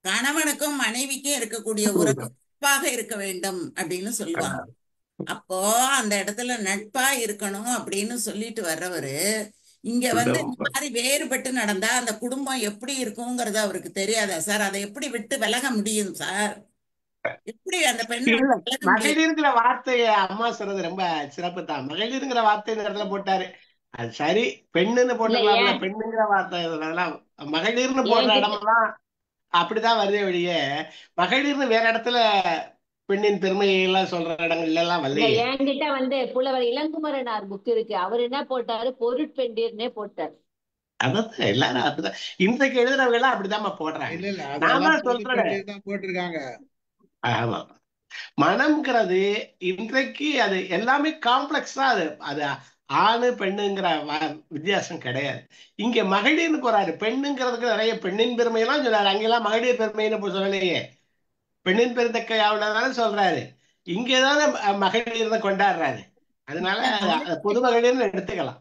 கணவனுக்கும் மனைவிக்கும் இருக்கக்கூடிய உறவு நட்பாக இருக்க வேண்டும் அப்படின்னு சொல்லுவாங்க. அப்போ அந்த இடத்துல நட்பா இருக்கணும் அப்படின்னு சொல்லிட்டு வர்றவரு இங்க இந்த மாதிரி வேறுபட்டு நடந்தா அந்த குடும்பம் எப்படி இருக்குங்கிறது அவருக்கு தெரியாதா சார்? அதை எப்படி விட்டு விலக முடியும் சார்? எப்படி அந்த பெண் மகளிர்ங்கிற வார்த்தைய அம்மா சொல்றது ரொம்ப சிறப்பு தான். மகளிர்ங்கிற வார்த்தை இந்த இடத்துல போட்டாரு, அது சரி. பெண்ணுன்னு போட்டுக்கலாம்ல, பெண்ணுங்கிற வார்த்தை அதெல்லாம் மகளிர்னு போடுற இடமெல்லாம் அப்படிதான் வருதே ஒழிய மகளிர்னு வேற இடத்துல பெண்ணின் பெருமையை எல்லாம் சொல்ற இடங்கள்ல எல்லாம் வரல. என்கிட்ட புலவர் இளங்குமரனார் புக் இருக்கு. அவர் என்ன போட்டாரு? பொருட்பெண்டீர்னே போட்டார். அதான் எல்லாரும் அப்படிதான் இன்றைக்கு எழுதுறவங்க எல்லாம் அப்படிதான் போடுறாங்க. நான் சொல்றேன் போட்டிருக்காங்க. ஆமா, மனம்ங்கிறது இன்றைக்கு அது எல்லாமே காம்ப்ளெக்ஸா அது ஆணு பெண்ணுங்கிற வித்தியாசம் கிடையாது. இங்க மகளிர்னு போறாரு, பெண்ணுங்கிறதுக்கு நிறைய பெண்ணின் பெருமையெல்லாம் சொல்றாரு. அங்கெல்லாம் மகளிர் பெருமைன்னு சொல்லலையே, பெண்ணின் பெருந்தக்க யாவுலதானே சொல்றாரு. இங்கதானே மகளிர் தான் கொண்டாடுறாரு. அதனால பொது மகளிர்னு எடுத்துக்கலாம்.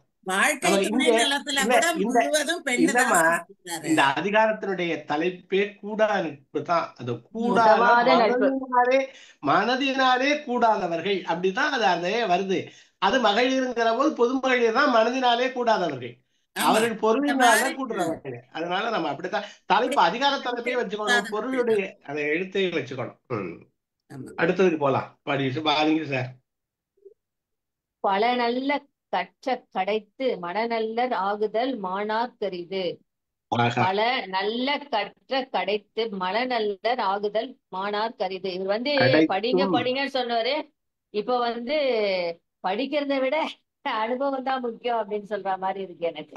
இந்த அதிகாரத்தினுடைய தலைப்பே கூடா நட்பு தான். அது மனதினாலே கூடாதவர்கள் அப்படிதான் அது அதே வருது. அது மகளிருங்கிற போது பொது மகளிர் தான் மனதினாலே கூடாதவர்கள், அவர்கள் பொருளினாலே கூடுறவர்கள். அதனால நம்ம அப்படித்தான் தலைப்பு அதிகார தலைப்பையே வச்சுக்கணும், பொருளுடைய அதை எழுத்தையும் வச்சுக்கணும். அடுத்ததுக்கு போலாம். பாருங்க சார். பல நல்ல கற்ற கடைத்து மனநல்லர் ஆகுதல் மாணார் கரிது. பல நல்ல கற்ற கடைத்து மனநல்லர் ஆகுதல் மாணார் கரிது. இவர் படிங்கன்னு சொன்னவரு இப்ப படிக்கிறத விட அனுபவம் தான் முக்கியம் அப்படின்னு சொல்ற மாதிரி இருக்கு எனக்கு.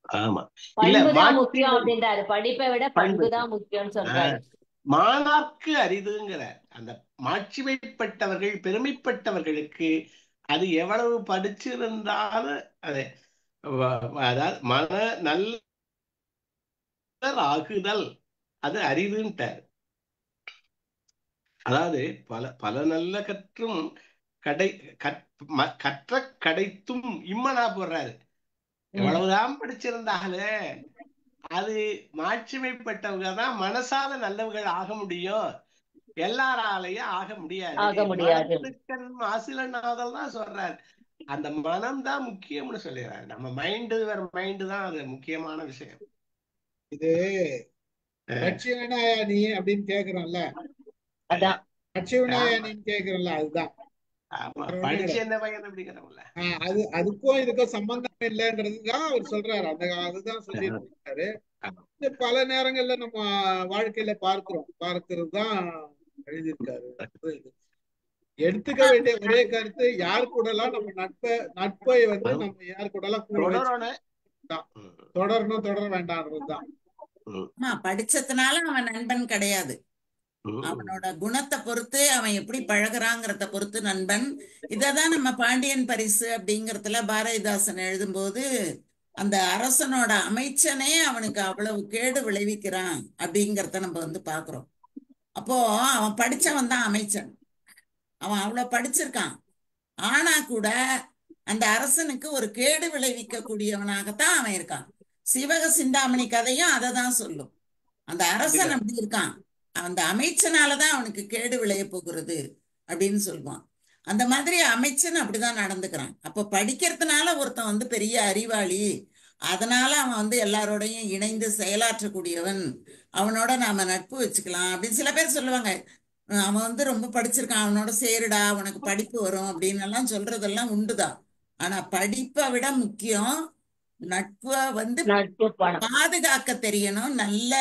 ஆமா இல்ல பண்புதான் முக்கியம் மாட்சிமை அப்படின்றாரு. படிப்பை விட பண்பு பண்புதான் முக்கியம்னு சொல்றாரு. மாணாக்கு அரிதுங்கிற அந்த மாட்சிமைப்பட்டவர்கள் பெருமைப்பட்டவர்களுக்கு அது எவ்வளவு படிச்சிருந்தாலும் அது அதாவது நல்ல ஆகுதல் அது அரிதுன்ட்டார். அதாவது பல பல நல்ல கற்றும் கற்ற கடைத்தும் இம்மனா போடுறாரு. எவ்வளவுதான் படிச்சிருந்தாலும் அது மாட்சிமைப்பட்டவங்க தான் மனசால நல்லவர்கள் ஆக முடியும், எல்லாராலையும் ஆக முடியாது. மனத்துக்கண் மாசிலனாதல் தான் சொல்றாரு. அந்த மனம் தான் முக்கியம்னு சொல்லிடுறாரு. நம்ம மைண்டு தான் அது முக்கியமான விஷயம். இது லட்சியனாயா நீ அப்படின்னு கேக்குறோம்ல, அதான் லட்சியனாயா நீன்னு கேக்குறோம்ல, அதுதான் படிச்சு என்ன பையன் அப்படிங்கிறோம்ல. அதுக்கும் இதுக்கும் சம்பந்தம் இல்லைன்றதுதான் அவர் சொல்றாரு. அதுதான் சொல்லிட்டு இருக்காரு. பல நேரங்கள்ல நம்ம வாழ்க்கையில பார்க்கிறது தான் எழுதியிருக்காரு. எடுத்துக்க வேண்டிய ஒரே கருத்து, யார் கூட எல்லாம் நம்ம நட்பை வந்து நம்ம யார் கூட எல்லாம் தொடரணும் தொடர வேண்டாம்ன்றதுதான். படிச்சதுனால அவன் நண்பன் கிடையாது. அவனோட குணத்தை பொறுத்து, அவன் எப்படி பழகுறாங்கிறத பொறுத்து நண்பன். இததான் நம்ம பாண்டியன் பரிசு அப்படிங்கறதுல பாரதிதாசன் எழுதும்போது அந்த அரசனோட அமைச்சனே அவனுக்கு அவ்வளவு கேடு விளைவிக்கிறான் அப்படிங்கறத நம்ம வந்து பாக்குறோம். அப்போ அவன் படிச்சவன் தான் அமைச்சன், அவன் அவ்வளவு படிச்சிருக்கான். ஆனா கூட அந்த அரசனுக்கு ஒரு கேடு விளைவிக்க கூடியவனாகத்தான் அவன் இருக்கான். சிவக சிந்தாமணி கதையும் அதை தான் சொல்லும். அந்த அரசன் அப்படி இருக்கான், அந்த அமைச்சனாலதான் அவனுக்கு கேடு விளைய போகிறது அப்படின்னு சொல்லுவான். அந்த மாதிரி அமைச்சன் அப்படிதான் நடந்துக்கிறான். அப்ப படிக்கிறதுனால ஒருத்தன் வந்து பெரிய அறிவாளி, அதனால அவன் வந்து எல்லாரோடையும் இணைந்து செயலாற்றக்கூடியவன், அவனோட நாம நட்பு வச்சுக்கலாம் அப்படின்னு சில பேர் சொல்லுவாங்க. அவன் வந்து ரொம்ப படிச்சிருக்கான், அவனோட சேருடா, உனக்கு படிப்பு வரும் அப்படின்னு எல்லாம் சொல்றதெல்லாம் உண்டுதான். ஆனா படிப்பை விட முக்கியம் நட்பை வந்து பாதுகாக்க தெரியணும், நல்ல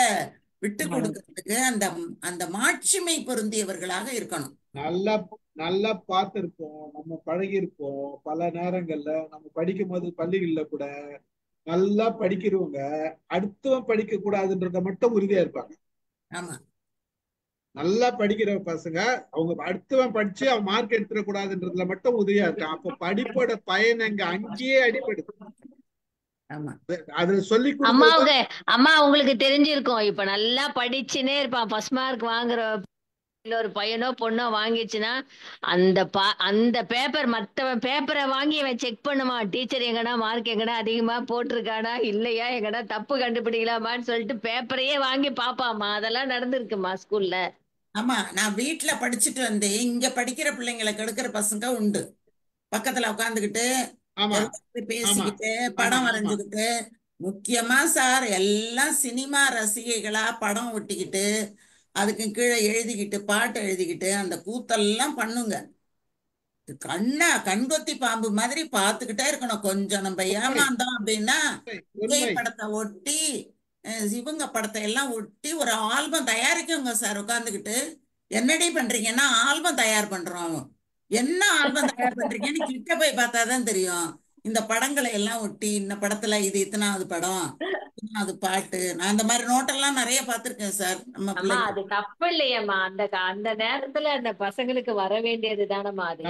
விட்டு கொடுக்கறதுக்கு அந்த அந்த மாட்சிமை பொருந்தியவர்களாக இருக்கணும். நல்லா பார்த்திருப்போம், நம்ம பழகிருப்போம். பல நேரங்கள்ல நம்ம படிக்கும் போது பள்ளிகள்ல கூட நல்லா படிக்கிறவங்க அடுத்தவன் படிக்க கூடாதுன்றத மட்டும் உறுதியா இருப்பாங்க. ஆமா, நல்லா படிக்கிற பசங்க அவங்க அடுத்தவன் படிச்சு அவன் மார்க் எடுத்துட கூடாதுன்றதுல மட்டும் உறுதியா இருக்கான். அப்ப படிப்போட பயன் அங்கேயே அடிபடுது. அதுல சொல்லி அம்மா உங்களுக்கு தெரிஞ்சிருக்கும், இப்ப நல்லா படிச்சுனே இருப்பான், ஃபர்ஸ்ட் மார்க் வாங்குற ஒரு பையனோ பொண்ணோ வாங்கிச்சுன்னா அந்த பேப்பர் மத்தவன் பேப்பரை வாங்கி அவன் செக் பண்ணுவான். டீச்சர் எங்கடா மார்க் எங்கடா அதிகமா போட்டிருக்கானா இல்லையா, எங்கடா தப்பு கண்டுபிடிக்கலாமான்னு சொல்லிட்டு பேப்பரையே வாங்கி பாப்பாமா. அதெல்லாம் நடந்திருக்குமா ஸ்கூல்ல? ஆமா, நான் வீட்டுல படிச்சுட்டு வந்து இங்க படிக்கிற பிள்ளைங்களை கெடுக்கிற பசங்க உண்டு. பக்கத்துல உட்காந்துக்கிட்டு பேசிக்கிட்டு படம் வரைஞ்சுக்கிட்டு, முக்கியமா சார் எல்லாம் சினிமா ரசிகைகளா படம் ஒட்டிக்கிட்டு அதுக்கு கீழே எழுதிக்கிட்டு பாட்டு எழுதிக்கிட்டு அந்த கூத்தெல்லாம் பண்ணுங்க. கண்கொத்தி பாம்பு மாதிரி பார்த்துக்கிட்டே இருக்கணும். கொஞ்சம் நம்ம ஏமாந்தோம் அப்படின்னா விஜய் படத்தை ஒட்டி இவங்க படத்தை எல்லாம் ஒட்டி ஒரு ஆல்பம் தயாரிக்குங்க சார். உட்காந்துக்கிட்டு என்னடி பண்றீங்கன்னா ஆல்பம் தயார் பண்றோம். என்ன ஆல்பம் தயார் பண்றீங்கன்னு கிட்ட போய் பார்த்தாதான் தெரியும். இந்த படங்களை எல்லாம் ஒட்டி இந்த படத்துல இது இத்தனாவது படம், அது பாட்டு. நான் அந்த மாதிரி நோட்டெல்லாம் நிறைய பார்த்திருக்கேன் சார். நம்ம அம்மா அது தப்பு இல்லையம்மா, அந்த நேரத்துல அந்த பசங்களுக்கு வர வேண்டியது தானம்மா. அது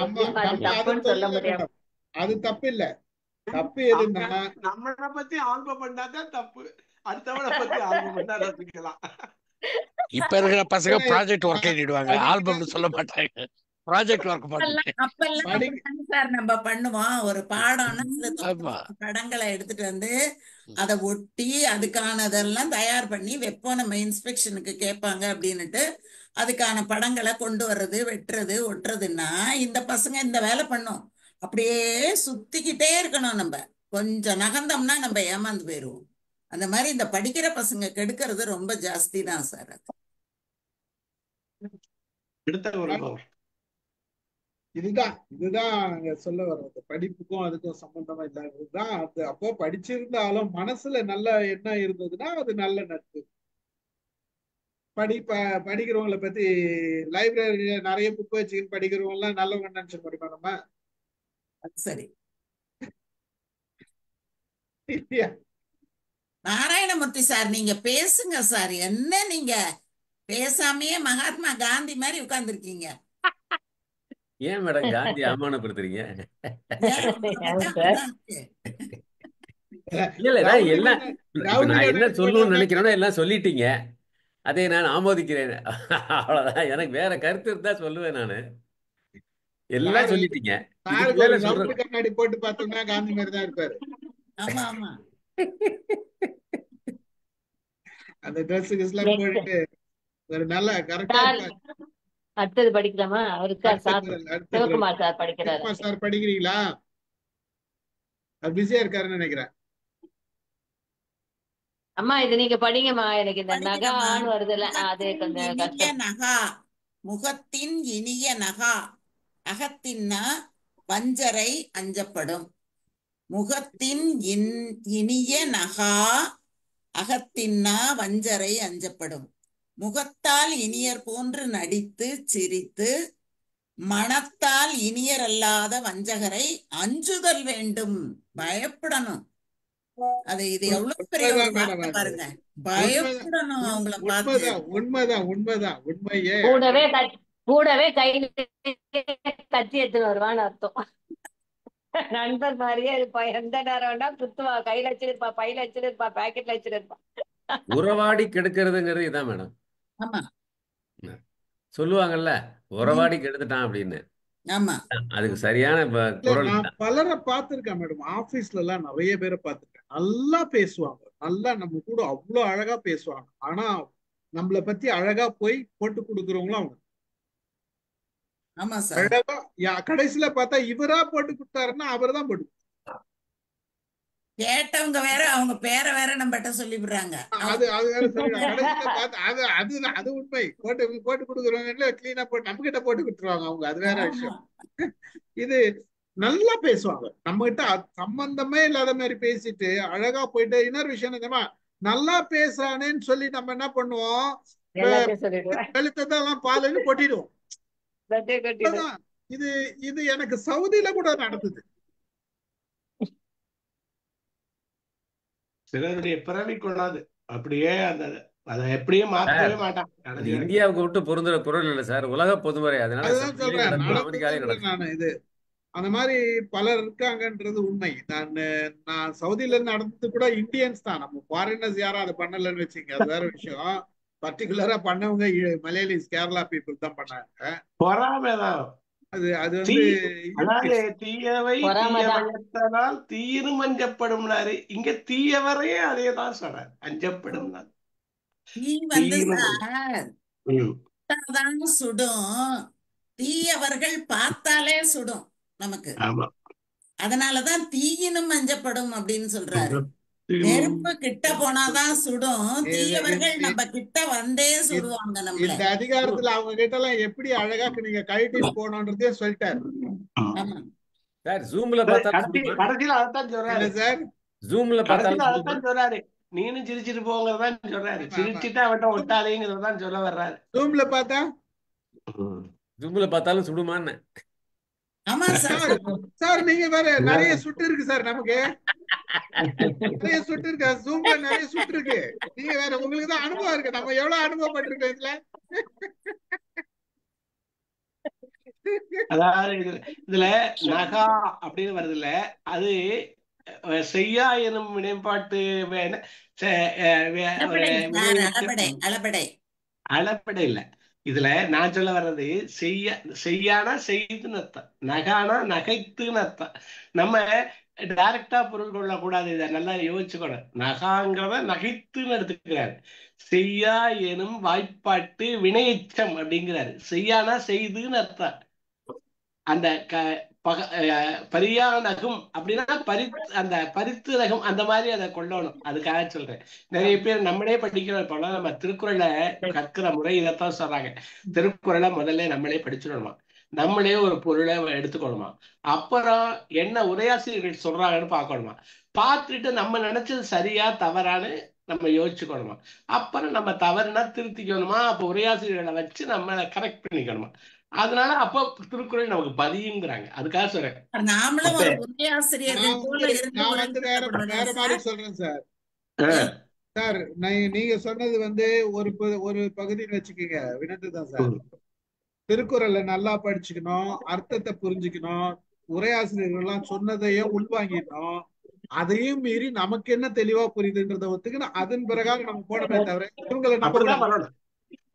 தப்புன்னு சொல்ல முடியாது. அது தப்பு இல்ல. தப்பு எதுன்னா நம்மளை பத்தி ஆல்பம் பண்ணாதான் தப்பு, அடுத்தவளை பத்தி ஆல்பம் பண்ணா ரசிக்கலாம். இப்ப இருக்கிற பசங்க ப்ராஜெக்ட் ஒர்க் எழுதிடுவாங்க, ஆல்பம்னு சொல்ல மாட்டாங்க. ப்ராஜெக்ட் ஒர்க் அப்பெல்லாம் சார் நம்ம பண்ணுவோம். ஒரு பாடம்னா படங்களை எடுத்துட்டு வந்து அதை ஒட்டி அதுக்கானதெல்லாம் தயார் பண்ணி வைப்போம். நம்ம இன்ஸ்பெக்ஷனுக்கு கேட்பாங்க அப்படின்னுட்டு அதுக்கான படங்களை கொண்டு வர்றது, வெட்டுறது, ஒட்டுறதுன்னா இந்த பசங்க இந்த வேலை பண்ணும். அப்படியே சுத்திக்கிட்டே இருக்கணும். நம்ம கொஞ்சம் நகர்ந்தோம்னா நம்ம ஏமாந்து போயிடுவோம். அந்த மாதிரி இந்த படிக்கிற பசங்க கெடுக்கிறது ரொம்ப ஜாஸ்தி தான் சார். இதுதான் அங்க சொல்ல வர்றது. படிப்புக்கும் அதுக்கும் சம்பந்தமா இல்லாததுதான் அது. அப்போ படிச்சிருந்தாலும் மனசுல நல்ல எண்ணம் இருந்ததுன்னா அது நல்ல நட்பு. படிக்கிறவங்களை பத்தி லைப்ரரியில நிறைய புக் வச்சுக்கிட்டு படிக்கிறவங்க எல்லாம் நல்லவங்க நினைச்சு படிப்போம் நம்ம. சரி, நாராயணமூர்த்தி சார், நீங்க பேசுங்க சார். என்ன நீங்க பேசாமையே மகாத்மா காந்தி மாதிரி உட்கார்ந்துருக்கீங்க. ஏன் மேடம் காந்தி அவமானப்படுத்துறீங்க? ஏன் உங்களை ஏன் பார்த்தா சார்? அப்படிதான் இருக்கு. இல்ல நான் ரவுடி எல்லாம் மன்னன் இப்ப ரவுடி நான் என்ன மன்னன் சொல்லணும்னு போடாம நினைக்கிறேனோ எல்லாம் சொல்லிட்டீங்க. அதை நான் ஆமோதிக்கிறேன். அவ்வளவுதான். எனக்கு வேற கருத்து இருந்தா சொல்லுவேன் நானு. எல்லாம் சாரு சொல்லிட்டீங்க. இதுக்கு சாருக்கு மேல ஒரு சொல்ற ரவுண்டு கண்ணாடி போட்டு பார்த்தோம்னா காந்தி மாதிரி தான் இருப்பாரு. ஆமா ஆமா. அந்த ட்ரெஸ் எல்லாம் நெக்ஸ்ட் போட்டுட்டு ஒரு நல்ல கரெக்டா சார், இருப்பாரு. அடுத்தது படிக்கலாமா? இருக்கா அடுத்த சார்? குரல் அடுத்த குரல் சிவகுமார் சார் படிக்கிறாரு. சிவகுமார் சார் படிக்கிறீங்களா? அது பிஸியா இருக்காருன்னு நினைக்கிறேன். அம்மா இது நீங்க படிங்கம்மா. எனக்கு இந்த படிக்கிறேம்மா. நகான்னு வருதுல்ல, அது முகத்தின் கொஞ்சம் இனிய கஷ்டம். நகா, முகத்தின் இனிய நகா, அகத்தின்னா வஞ்சரை அஞ்சப்படும். முகத்தின் இனிய நகா, அகத்தின்னா வஞ்சரை அஞ்சப்படும். முகத்தால் இனியர் போன்று நடித்து சிரித்து மனத்தால் இனியர் அல்லாத வஞ்சகரை அஞ்சுதல் வேண்டும். பயப்படணும். அது இது எவ்வளவு பெரிய ஒரு உண்மைதான் மேடம். வார்த்தை அது பாருங்க. உண்மைதான் பயப்படணும் அவங்கள பார்த்து. உண்மைதான் உண்மையே. கூடவே கையில கத்தி எடுத்துன்னு வருவான்னு அர்த்தம். நண்பர் மாதிரியே இருப்பா. எந்த நேரம் வேணா குத்துவா. கையில வச்சிருப்பா, பையில வச்சிருப்பா, பாக்கெட்ல வச்சிருப்பா. உறவாடி கெடுக்கிறதுங்கிறது இதான் மேடம். ஆமா சொல்லுவாங்கல்ல, உறவாடி கெடுத்துட்டான் அப்படின்னு. ஆமா. அதுக்கு சரியான இல்ல, குரல் நான் தான். பலரை பார்த்திருக்கேன் மேடம். ஆபீஸ்ல எல்லாம் நிறைய பேரை பார்த்திருக்கேன். நல்லா பேசுவாங்க, நல்லா நம்ம கூட அவ்வளவு அழகா பேசுவாங்க. ஆனா நம்மளை பத்தி அழகா போய் போட்டு கொடுக்குறவங்களும் அவங்க. ஆமா சார். அழகா கடைசியில பார்த்தா இவரா போட்டு கொடுத்தாருன்னா அவர் தான் போட்டு கேட்டவங்க வேற அவங்க பேரை வேற நம்மகிட்ட சொல்லி விடுறாங்க. அது அது வேற சரிதான். கடைசியில பார்த்தா அது உண்மை. போட்டு கொடுக்குறவங்க கிளீனா போட்டு நம்ம கிட்ட போட்டு கொடுத்துருவாங்க அவங்க. அது வேற ஆமா. விஷயம். இது நல்லா பேசுவாங்க நம்ம கிட்ட. சம்பந்தமே இல்லாத மாதிரி பேசிட்டு அழகா போயிட்டு இன்னொரு விஷயம் என்னமா, நல்லா பேசுறானேன்னு சொல்லி நம்ம என்ன பண்ணுவோம், எல்லாத்தையும் சொல்லிடுவேன். வெளுத்ததெல்லாம் பாலுன்னு கொட்டிடுவோம். எல்லாத்தையும் கொட்டிடுவேன். அவ்வளவுதான். இது இது எனக்கு சவுதியில கூட நடந்தது. சிலருடைய பிறவி கொள்ளாது அப்படியே அதை எப்படியே மாற்றவே மாட்டான். அது இந்தியாவுக்கு விட்டு பொருந்துற குரல் இல்லை சார், உலக பொதுமுறை. அதனால அதுதான் சவுதியிலே சொல்றேன், நடக்கும், அமெரிக்காலே நடக்கும். நான் இது அந்த மாதிரி பலர் இருக்காங்கன்றது உண்மை. நான் சவுதியில இருந்து நடந்தது கூட இந்தியன்ஸ் தான். நம்ம ஃபாரினர்ஸ் யாரும் அதை பண்ணலன்னு வச்சுங்க, அது வேற விஷயம். பர்டிகுலரா பண்ணவங்க மலையாளிஸ், கேரளா பீப்புள் தான் பண்ணாங்க. பொறாமைதான். அது அது வந்து அதாவது தீயவை பொறாமைதான். தீயவையத்தால் தீயிரும் அஞ்சப்படும்னாரு. இங்க தீயவரையே அதே தான் சொல்றாரு, அஞ்சப்படும். தீ வந்து சார் தான் சுடும். தீயவர்கள் பார்த்தாலே சுடும் நமக்கு. ஆமா. அதனாலதான் தீயினும் அஞ்சப்படும் அப்படின்னு சொல்றாரு. நெருப்பு கிட்ட போனாதான் சுடும். தீயவர்கள் நம்ம கிட்ட வந்தே சுடுவாங்க நம்மள. இந்த அதிகாரத்துல அவங்க கிட்ட எல்லாம் எப்படி அழகா நீங்க கழட்டிட்டு போனோன்றதே சொல்லிட்டாரு. ஆமா சார் ஜூம்ல பார்த்தா கடைசியில அதைத்தான் சொல்றாரு சார். ஜூம்ல கடைசியில அதைத்தான் சொல்றாரு. நீனும் சிரிச்சிட்டு போங்கிறதான் சொல்றாரு. சிரிச்சுட்டு அவன்கிட்ட ஒட்டாதேங்கிறதான் சொல்ல வர்றாரு. ஜூம்ல பார்த்தா ஜூம்ல பார்த்தாலும் சுடுமான்னு. ஆமா சார். சார் நீங்க வேற நிறைய சுட்டு இருக்கு சார். நமக்கு நிறைய சுட்டு இருக்கு. ஜூம்ல நிறைய சுட்டு இருக்கு. நீங்க வேற உங்களுக்கு தான் அனுபவம் இருக்கு. நம்ம எவ்வளவு அனுபவப்பட்டிருக்கோம் இதுல. அதாவது இதுல நகா அப்படின்னு வருது இல்ல, அது செய்யா எனும் வினைப்பாட்டு அளப்படை இல்ல. இதுல நான் சொல்ல வர்றது செய்யானா செய்துன்னு அர்த்தம், நகானா நகைத்துன்னு அர்த்தம். நம்ம டைரக்டா பொருள் கொள்ளக்கூடாது. இதை நல்லா யோசிச்சுக்கணும். நகாங்கிறத நகைத்துன்னு எடுத்துக்கிறாரு. செய்யா எனும் வாய்ப்பாட்டு வினையச்சம் அப்படிங்கிறாரு. செய்யானா செய்துன்னு அர்த்தம். அந்த பரியா நகும் அப்படின்னா அந்த பரித்து நகம் அந்த மாதிரி அதை கொள்ளணும். அதுக்காக சொல்றேன். நிறைய பேர் நம்மளே படிக்கிறோம். இப்போ நம்ம திருக்குறளை கற்கிற முறை இதைத்தான் சொல்றாங்க. திருக்குறளை முதல்ல நம்மளே படிச்சிடணுமா, நம்மளே ஒரு பொருளை எடுத்துக்கணுமா, அப்புறம் என்ன உரையாசிரியர்கள் சொல்றாங்கன்னு பார்க்கணுமா, பார்த்துட்டு நம்ம நினைச்சது சரியா தவறான்னு நம்ம யோசிச்சுக்கணுமா, அப்புறம் நம்ம தவறுனா திருத்திக்கணுமா, அப்போ உரையாசிரியர்களை வச்சு நம்ம கரெக்ட் பண்ணிக்கணுமா. அதனால அப்ப திருக்குறள் நமக்கு பதியுங்கிறாங்க. அதுக்காக சொல்றேன். நாமளும் ஒரு உரையாசிரியர்கள் போல நான் வந்து வேற மாதிரி சொல்றேன் சார். ஏன் சார் நீங்க சொன்னது வந்து ஒரு பகுதின்னு வச்சுக்கோங்க. வினத்து தான் சார். திருக்குறளை நல்லா படிச்சுக்கணும், அர்த்தத்தை புரிஞ்சுக்கணும், உரையாசிரியர்கள்லாம் சொன்னதையும் உள்வாங்கிடணும். அதையும் மீறி நமக்கு என்ன தெளிவா புரியுதுன்றத ஒத்துக்கணும். அதன் பிரகாரம் நம்ம போனமே தவிர இவங்களை நம்ப அப்படிதான் கூடாது. வரணும்.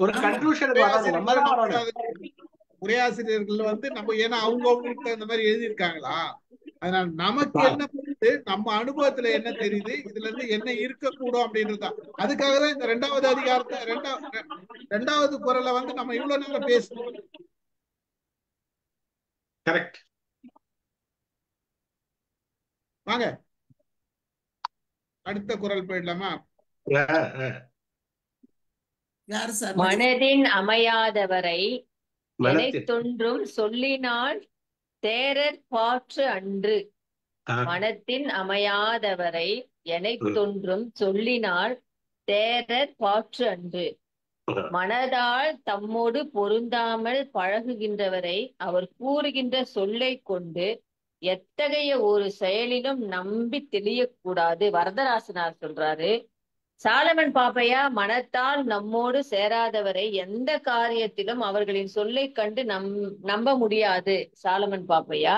ஒரு ஆமா கன்க்ளூஷனுக்கு வரணும். நம்ம உரையாசிரியர்களை தான் நம்ப வரணும். கூடாது. உரையாசிரியர்கள் வந்து நம்ம ஏன்னா அவங்களுக்கு தகுந்த மாதிரி எழுதியிருக்காங்களா, அதனால நமக்கு என்ன புரியுது, நம்ம அனுபவத்துல என்ன தெரியுது, இதுல இருந்து என்ன இருக்கக்கூடும் அப்படின்றதுதான். அதுக்காக தான் இந்த ரெண்டாவது அதிகாரத்தை ரெண்டாவது குறளை வந்து நம்ம இவ்வளவு நேரம் பேசணும். கரெக்ட். வாங்க அடுத்த குறள் போயிடலாமா? யாரு சார் மனதின் அமையாதவரை மனத்தில் எனைத்தொன்றும் சொல்லினால் தேரற் பாற்று அன்று. மனத்தின் அமையாதவரை எனைத்தொன்றும் சொல்லினால் தேரற் பாற்று அன்று. மனதால் தம்மோடு பொருந்தாமல் பழகுகின்றவரை அவர் கூறுகின்ற சொல்லைக் கொண்டு எத்தகைய ஒரு செயலிலும் நம்பி தெளியக்கூடாது. வரதராசனார் சொல்றாரு. சாலமன் பாப்பையா மனத்தால் நம்மோடு சேராதவரை எந்த காரியத்திலும் அவர்களின் சொல்லை கண்டு நம்ப முடியாது. சாலமன் பாப்பையா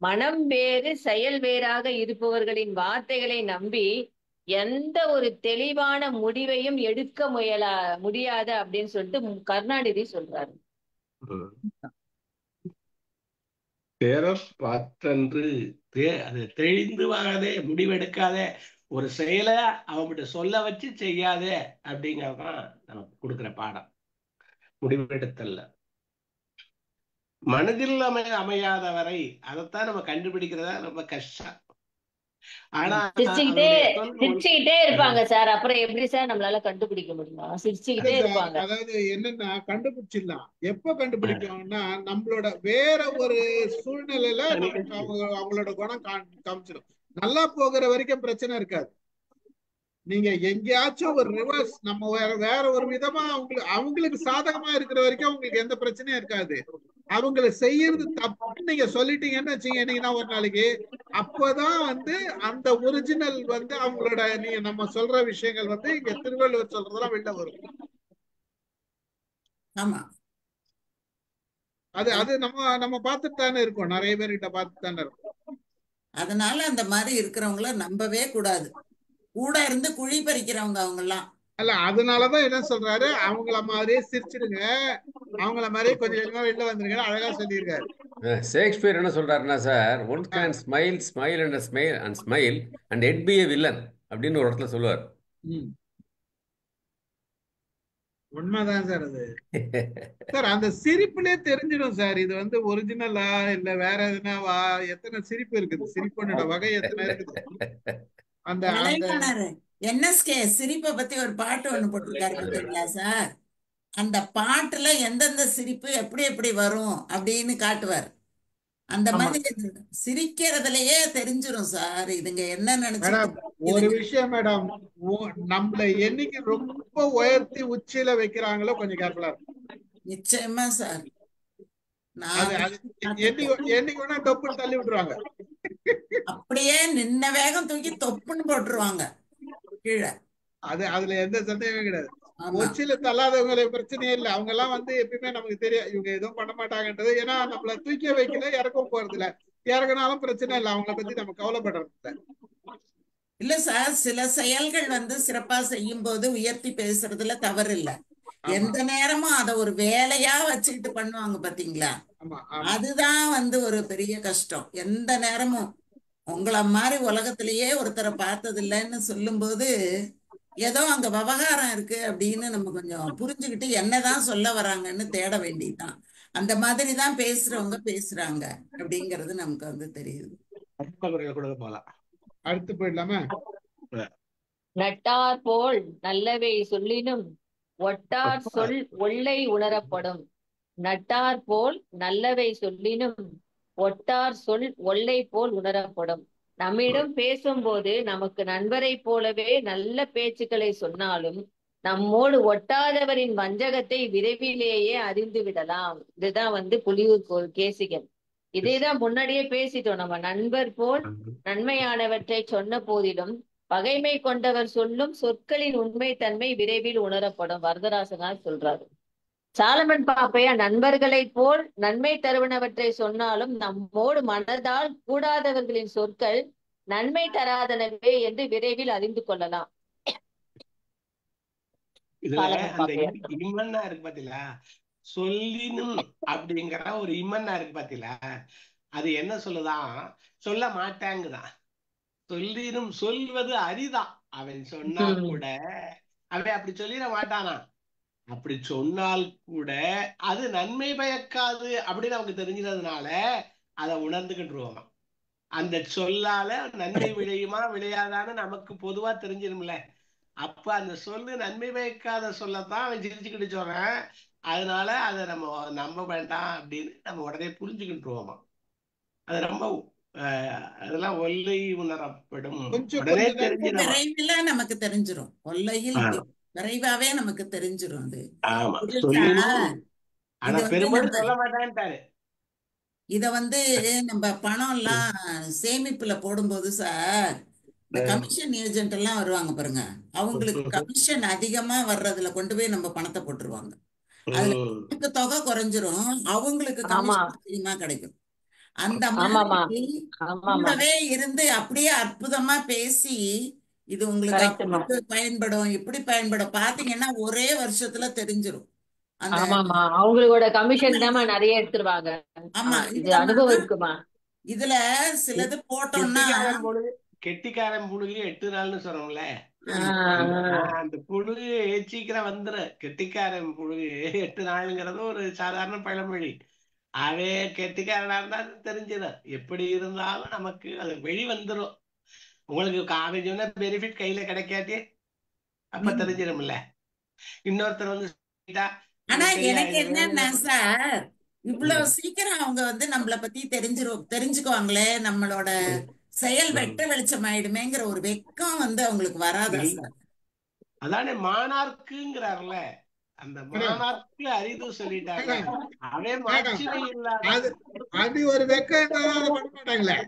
மனம் வேறு செயல் வேறாக இருப்பவர்களின் வார்த்தைகளை நம்பி எந்த ஒரு தெளிவான முடிவையும் எடுக்க முடியாது அப்படின்னு சொல்லிட்டு கருணாநிதி சொல்றாரு. தேரற் பாற்றன்று அது தெளிந்து வாகாதே, முடிவெடுக்காதே, ஒரு செயலை அவங்ககிட்ட சொல்ல வச்சு செய்யாத அப்படிங்கறதுதான் நமக்கு கொடுக்குற பாடம். முடிவெடுத்தல்ல மனதில் அமையாதவரை அதைத்தான் நம்ம கண்டுபிடிக்கிறதா ரொம்ப கஷ்டம். ஆனா சிரிச்சுக்கிட்டே இருப்பாங்க சார். அப்புறம் எப்படி சார் நம்மளால கண்டுபிடிக்க முடியும்? சிரிச்சுக்கிட்டே இருப்பாங்க. அதாவது என்னன்னா கண்டுபிடிச்சிடலாம். எப்ப கண்டுபிடிக்கணும்னா நம்மளோட வேற ஒரு சூழ்நிலையில நமக்கு அவங்களோட குணம் காமிச்சிடும். நல்லா போகிற வரைக்கும் பிரச்சனை இருக்காது. நீங்க எங்கேயாச்சும் ஒரு ரிவர்ஸ் நம்ம வேற ஒரு விதமா அவங்களுக்கு சாதகமா இருக்கிற வரைக்கும் அவங்களுக்கு எந்த பிரச்சனையும் இருக்காது. அவங்களை செய்யறது தப்புன்னு நீங்க சொல்லிட்டீங்கன்னு வச்சீங்கன்னா ஒரு நாளைக்கு அப்பதான் வந்து அந்த ஒரிஜினல் வந்து அவங்களோட நீங்க நம்ம சொல்ற விஷயங்கள் வந்து இங்க திருவள்ளுவர் சொல்றதெல்லாம் வெளில வரும். ஆமா அது நம்ம பார்த்துட்டு தானே இருக்கோம். நிறைய பேர்கிட்ட பார்த்துட்டு தானே இருக்கோம். அதனால அந்த மாதிரி இருக்கிறவங்கள நம்பவே கூடாது. கூட இருந்து குழி பறிக்கிறவங்க அவங்க எல்லாம். அல்ல அதனாலதான் என்ன சொல்றாரு, அவங்கள மாதிரியே சிரிச்சிடுங்க, அவங்கள மாதிரியே கொஞ்சம் கொஞ்சமா வெளில வந்துருங்க அழகா சொல்லியிருக்காரு. ஷேக்ஸ்பியர் என்ன சொல்றாருன்னா sir, one can smile and smile and yet be a villain அப்படின்னு ஒரு இடத்துல சொல்லுவார். உண்மைதான் சார். அது சார் அந்த சிரிப்புலயே தெரிஞ்சிடும் சார் இது வந்து ஒரிஜினலா இல்ல வேற எதுனாவா. எத்தனை சிரிப்பு இருக்குது, சிரிப்போட வகை எத்தனை இருக்குது. அந்த என்எஸ்கே சிரிப்பை பத்தி ஒரு பாட்டு ஒண்ணு போட்டிருக்காரு பார்த்தீங்களா சார்? அந்த பாட்டுல எந்தெந்த சிரிப்பு எப்படி எப்படி வரும் அப்படின்னு காட்டுவார். அந்த மாதிரி சிரிக்கிறதுலயே தெரிஞ்சிடும் சார் இதுங்க என்ன நினைச்சு. ஒரு விஷயம் மேடம், நம்மள என்னைக்கு ரொம்ப உயர்த்தி உச்சியில வைக்கிறாங்களோ கொஞ்சம் கேர்ஃபுல்லா இருக்கும். நிச்சயமா சார். என்னைக்கு வேணா தொப்புன்னு தள்ளி விட்டுருவாங்க. அப்படியே நின்ன வேகம் தூக்கி தொப்புன்னு போட்டுருவாங்க கீழே. அதுல எந்த சந்தேகமே கிடையாது. உச்சியில தள்ளாதவங்க பிரச்சனையே இல்லை. அவங்க எல்லாம் வந்து எப்பயுமே நமக்கு தெரியும் இவங்க எதுவும் பண்ண மாட்டாங்கன்றது. ஏன்னா நம்மள தூக்கி வைக்கல, இறக்கவும் போறது இல்ல. இறங்கினாலும் பிரச்சனை இல்லை, அவங்கள பத்தி நம்ம கவலைப்படுறது இல்லை. இல்ல சார், சில செயல்கள் வந்து சிறப்பா செய்யும் போது உயர்த்தி பேசுறதுல தவறு இல்லை. எந்த நேரமும் அத ஒரு வேலையா வச்சுக்கிட்டு பண்ணுவாங்க பாத்தீங்களா, அதுதான் வந்து ஒரு பெரிய கஷ்டம். எந்த நேரமும் உங்களை மாதிரி உலகத்திலேயே ஒருத்தரை பார்த்தது இல்லைன்னு சொல்லும் போது ஏதோ அங்க விவகாரம் இருக்கு அப்படின்னு நம்ம கொஞ்சம் புரிஞ்சுக்கிட்டு என்னதான் சொல்ல வராங்கன்னு தேட வேண்டியதுதான். அந்த மாதிரிதான் பேசுறவங்க பேசுறாங்க அப்படிங்கிறது நமக்கு வந்து தெரியுது. அடுத்து போயிடலாமா? நட்டார் போல் நல்லவை சொல்லினும் ஒட்டார் சொல் ஒல்லை உணரப்படும். நட்டார் போல் நல்லவை சொல்லினும் ஒட்டார் சொல் ஒல்லை போல் உணரப்படும். நம்மிடம் பேசும்போது நமக்கு நண்பரை போலவே நல்ல பேச்சுக்களை சொன்னாலும் நம்மோடு ஒட்டாதவரின் வஞ்சகத்தை விரைவிலேயே அறிந்து விடலாம். இதுதான் வந்து புலியூர் கேசிகன். இதைதான் முன்னாடியே பேசிட்டோம். நம்ம நண்பர் போல் நன்மையானவற்றை சொன்ன போதிலும் பகைமை கொண்டவர் சொல்லும் சொற்களின் உண்மைத்தன்மை விரைவில் உணரப்படும். வரதராசனார் சொல்றாரு. சாலமன் பாப்பையா நண்பர்களைப் போல் நன்மை தருவனவற்றை சொன்னாலும் நம்மோடு மனதால் கூடாதவர்களின் சொற்கள் நன்மை தராதனவே என்று விரைவில் அறிந்து கொள்ளலாம். இதுல சாலமன் அந்த பாப்பையா இம்மன்னா இருக்கு பாத்தீங்களா, சொல்லினும் அப்படிங்கிற ஒரு இம்மன்னா இருக்கு பாத்தீங்களா, அது என்ன சொல்லுதான், சொல்ல மாட்டாங்குதான். சொல்லினும் சொல்வது அரிதான். அவன் சொன்னா கூட அவன் அப்படி சொல்லிட மாட்டானா. அப்படி சொன்னால் கூட அது நன்மை பயக்காது அப்படின்னு நமக்கு தெரிஞ்சதுனால அதை உணர்ந்துகிட்டுருவோம். அந்த சொல்லால நன்மை விளையுமா விளையாதான்னு நமக்கு பொதுவா தெரிஞ்சிரும்ல. அப்ப அந்த சொல்லு நன்மை பயக்காத சொல்லத்தான் அவன் சிரிச்சுக்கிட்டு சொல்றான். அதனால அதை நம்ம நம்ப வேண்டாம் அப்படின்னு நம்ம உடனே புரிஞ்சுக்கிட்டுருவோமா. அது ரொம்ப அதெல்லாம் ஒல்லை உணரப்படும், கொஞ்சம் உடனே கொஞ்ச நேரம் தெரிஞ்சிடும். விரைவில் நமக்கு தெரிஞ்சிரும். ஒல்லையில் விரைவாவே நமக்கு தெரிஞ்சிரும். அது ஆமா, புதுசா சொல்லினும். ஆனா இது வந்து பெரும்பாலும் நம்ம சொல்ல மாட்டான்ட்டாரு. இத வந்து நம்ம பணம் எல்லாம் சேமிப்புல போடும்போது சார், இந்த கமிஷன் ஏஜென்ட் எல்லாம் வருவாங்க பாருங்க, அவங்களுக்கு கமிஷன் அதிகமா வர்றதுல கொண்டு போய் நம்ம பணத்தை போட்டுருவாங்க. அதுல நமக்கு தொகை குறைஞ்சிரும், அவங்களுக்கு ஆமா கமிஷன் அதிகமா கிடைக்கும். அந்த ஆமாமா மாதிரி ஆமாமா கூடவே இருந்து அப்படியே அற்புதமா பேசி இது உங்களுக்கு கரெக்டுமா. அப்படி பயன்படும் இப்படி பயன்படும் பாத்தீங்கன்னா ஒரே வருஷத்துல தெரிஞ்சிரும். அந்த ஆமாமா அவங்களோட கமிஷன் தாம்மா நிறைய எடுத்துருவாங்க. ஆமா இது இதுல அனுபவம் இருக்குமா. இதுல சிலது போட்டோம்னா கெட்டிக்காரன் புழுகு 8 நாள்னு சொல்றோம்ல, அந்த புழுகு சீக்கிரம் வந்துடும். கெட்டிக்காரன் புழுகு 8 நாளுங்கிறது ஒரு சாதாரண பழமொழி. அவே கெட்டிக்காரனா இருந்தா தெரிஞ்சிடும். எப்படி இருந்தாலும் நமக்கு அது வெளி வந்துடும். உங்களுக்கு அவன் சொன்ன பெனிஃபிட் கையில கிடைக்காதே அப்ப தெரிஞ்சிடும்ல. இன்னொருத்தர் வந்து ஆனா எனக்கு என்னன்னா சார், இவ்வளவு சீக்கிரம் அவங்க வந்து நம்மளை பத்தி தெரிஞ்சுக்குவாங்களே, நம்மளோட செயல் வெட்ட வெளிச்சம் ஆயிடுமேங்கிற ஒரு வெக்கம் வந்து அவங்களுக்கு வராதா சார்? அதானே மாணார்க்குங்கிறார்ல, அந்த மாணார்க்கு அரிது சொல்லிட்டாங்க. அவன் மாட்சிமை இல்லாத அது ஒரு வெக்கம் பண்ண மாட்டாங்களே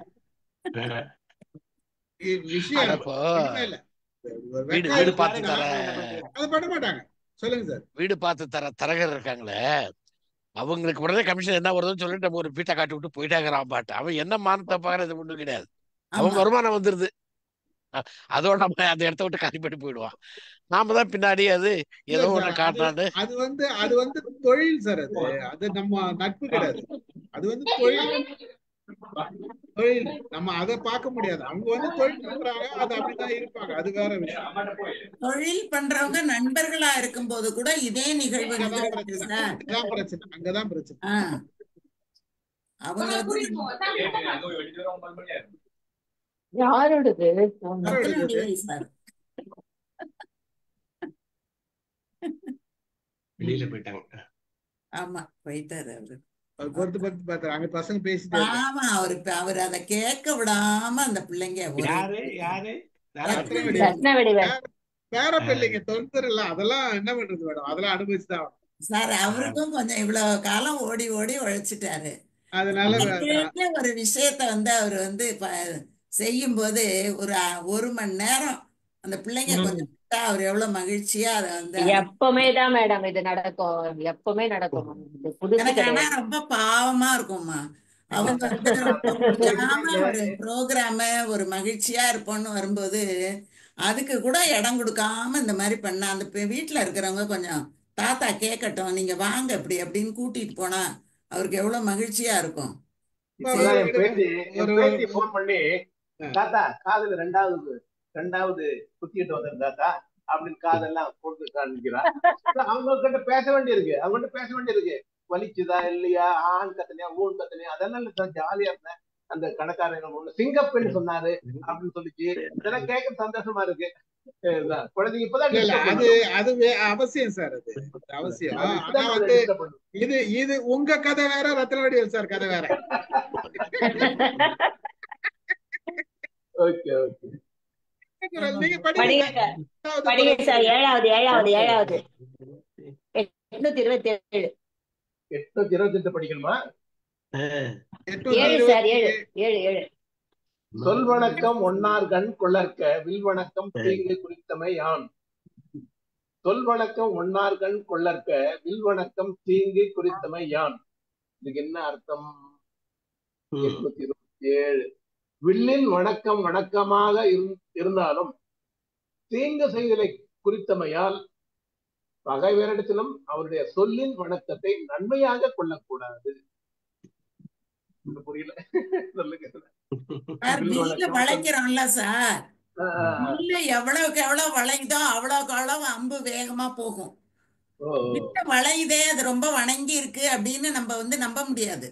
விஷயம். வீடு பார்த்து தர அது பண்ண மாட்டாங்க. சொல்லுங்க சார். வீடு பார்த்து தர தரகர் இருக்காங்களே, அவங்களுக்கு உடனே கமிஷன் என்ன வருதுன்னு சொல்லிட்டு நம்ம ஒரு வீட்டை காட்டி விட்டு போயிட்டாங்கிறான் பாட்டு. அவன் என்ன மானத்தை பாக்குறது ஒண்ணும் கிடையாது. அவன் வருமானம் வந்துருது, அதோட நம்ம அந்த இடத்த விட்டு காலி பண்ணி போயிடுவான். நாம தான் பின்னாடி அது ஏதோ ஒண்ணு காட்டாண்டு. அது வந்து தொழில் சார். அது நம்ம நட்பு கிடையாது. அது வந்து தொழில். நம்ம அதை பார்க்க முடியாது. அவங்க வந்து தொழில் பண்றாங்க, அது அப்படிதான் இருப்பாங்க, அது வேற விஷயம். தொழில் பண்றவங்க நண்பர்களா இருக்கும் போது கூட இதே நிகழ்வு அங்கதான் பிரச்சனை. அவங்க யாரோடது வெளியில போயிட்டாங்க. ஆமா போயிட்டாரு அவரு. அங்க பசங்க பேசிட்டு. ஆமா அவர் அதை கேட்க விடாம அந்த பிள்ளைங்க பேர பிள்ளைங்க தொந்தரல, அதெல்லாம் என்ன பண்றது மேடம், அதெல்லாம் அனுபவிச்சுதான் சார். அவருக்கும் கொஞ்சம் இவ்வளவு காலம் ஓடி ஓடி உழைச்சிட்டாரு. அதனால ஒரு விஷயத்த வந்து அவர் வந்து செய்யும் போது ஒரு மணி நேரம் அந்த பிள்ளைங்க கொஞ்சம் அவர் எவ்வளவு மகிழ்ச்சியா அதை வந்து எப்பவுமே தான் மேடம் இது நடக்கும், எப்பவுமே நடக்கும். எனக்கு ஆனா ரொம்ப பாவமா இருக்கும்மா. அவங்க வந்து ரொம்ப முடியாம ஒரு ப்ரோக்ராம ஒரு மகிழ்ச்சியா இருப்போம்னு வரும்போது அதுக்கு கூட இடம் கொடுக்காம இந்த மாதிரி பண்ண அந்த வீட்டுல இருக்கிறவங்க கொஞ்சம் தாத்தா கேட்கட்டும், நீங்க வாங்க இப்படி அப்படின்னு கூட்டிட்டு போனா அவருக்கு எவ்வளவு மகிழ்ச்சியா இருக்கும். போன் பண்ணி தாத்தா காதுல ரெண்டாவது குத்திட்டு வந்தேன் தாத்தா அப்படின்னு காதெல்லாம் போட்டு காமிக்கிறான். அவங்க கிட்ட பேச வேண்டியிருக்கு. வலிச்சுதா இல்லையா, ஆண் கத்தனையா ஊன் கத்தனையா, அதெல்லாம் ஜாலியா இருந்தேன். அந்த கணக்காரங்க ஒண்ணு சிங்கப்பெண் சொன்னாரு அப்படின்னு சொல்லிச்சு. இதெல்லாம் கேட்க சந்தோஷமா இருக்கு. குழந்தைங்க இப்பதான் அது அவசியம் சார், அது அவசியம். ஆனா வந்து இது உங்க கதை வேற, ரத்னவடிவேல் சார் கதை வேற. Okay okay. படிங்க சார். ஏழாவது 827 828 படிக்கணுமா? 7 சார். 7 சொல் வணக்கம் ஒன்னார் கண் கொள்ளற்க வில் வணக்கம் தீங்கு குறித்தமை யான். சொல் வணக்கம் ஒன்னார் கண் கொள்ளற்க வில் வணக்கம் தீங்கு குறித்தமை யான். இதுக்கு என்ன அர்த்தம்? 827. வில்லின் வணக்கம் வணக்கமாக இருந்தாலும் தீங்கு செய்தலை குறித்தமையால் பகைவரிடத்திலும் அவருடைய சொல்லின் வணக்கத்தை நன்மையாக கொள்ளக்கூடாது. புரியல? சொல்லுங்க. சார் வில் வில்ல வணக்கம் வளைக்கிறோம்ல சார், வில்ல எவ்வளவுக்கு எவ்வளவு வளையுதோ அவ்வளவுக்கு அவ்வளவு அம்பு வேகமா போகும். வில்ல வளையுதே, அது ரொம்ப வணங்கி இருக்கு அப்படின்னு நம்ம நம்ப முடியாது.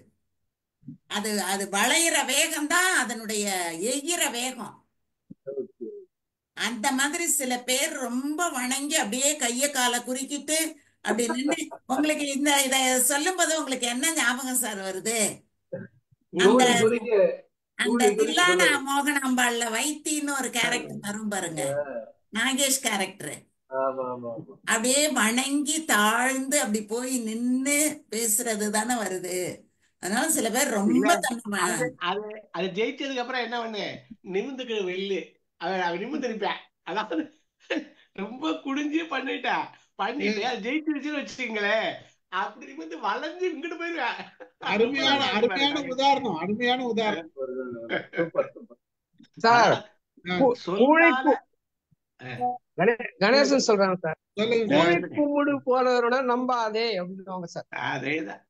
அது அது வளையிற வேகம் தான் அதனுடைய எய்கிற வேகம். அந்த மாதிரி சில பேர் ரொம்ப வணங்கி அப்படியே கைய காலை குறுக்கிட்டு அப்படி நின்று, உங்களுக்கு இத சொல்லும் போது உங்களுக்கு என்ன ஞாபகம் சார் வருது? அந்த தூளி துரிக்க அந்த தூளி துரிக்க தில்லானா சொல்லுது. மோகனாம்பாள்ல வைத்தின்னு ஒரு கேரக்டர் வரும் பாருங்க, நாகேஷ் கேரக்டர். ஆமா ஆமா ஆமா. அப்படியே வணங்கி தாழ்ந்து அப்படி போய் நின்னு பேசுறது தானே வருது. அதனால சில பேர் இல்ல ரொம்ப அது அது அது ஜெயிச்சதுக்கு அப்புறம் என்ன பண்ணு, நிமிந்துக்கு வெள்ளு அவன் நிமிந்து நிப்பேன். அதாவது ரொம்ப குடிஞ்சு பண்ணிட்டு அது ஜெயிச்சிருச்சுன்னு வச்சுக்கீங்களேன், அப்படி நிமிந்து வளைஞ்சு இங்கிட்டு போயிருவேன். அருமையான அருமையான உதாரணம், அருமையான உதாரணம். Super super. சார் சொல்லால கணேசன் சொல்றாங்க சார், சொல்லுங்க கூலி சார். கும்பிடு போனவரோட நம்பாதே அப்படின்னுவாங்க சார். அதேதான்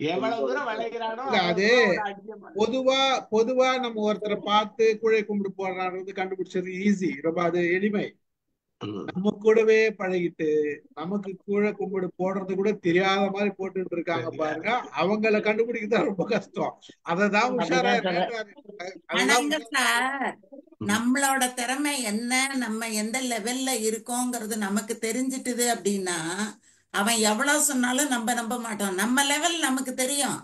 எவ்வளவு தூரம் விளைகிறானோ இல்ல, அது அவ்வளவு பொதுவா நம்ம ஒருத்தரை பார்த்து கூழை கும்பிடு போடுறான்றது கண்டுபிடிச்சது ஈஸி, ரொம்ப அது எளிமை. நம்ம கூடவே பழகிட்டு நமக்கு கூழை கும்பிடு போடுறது கூட தெரியாத மாதிரி போட்டுட்டு இருக்காங்க பாருங்க, அவங்கள கண்டுபிடிக்கதான் ரொம்ப கஷ்டம். அததான் உஷாரா ஆனாங்க சார், நம்மளோட திறமை என்ன, நம்ம எந்த லெவல்ல இருக்கோங்கிறது நமக்கு தெரிஞ்சிட்டுது அப்படின்னா அவன் எவ்வளவு சொன்னாலும் நம்ப மாட்டோம். நம்ம லெவல் நமக்கு தெரியும்.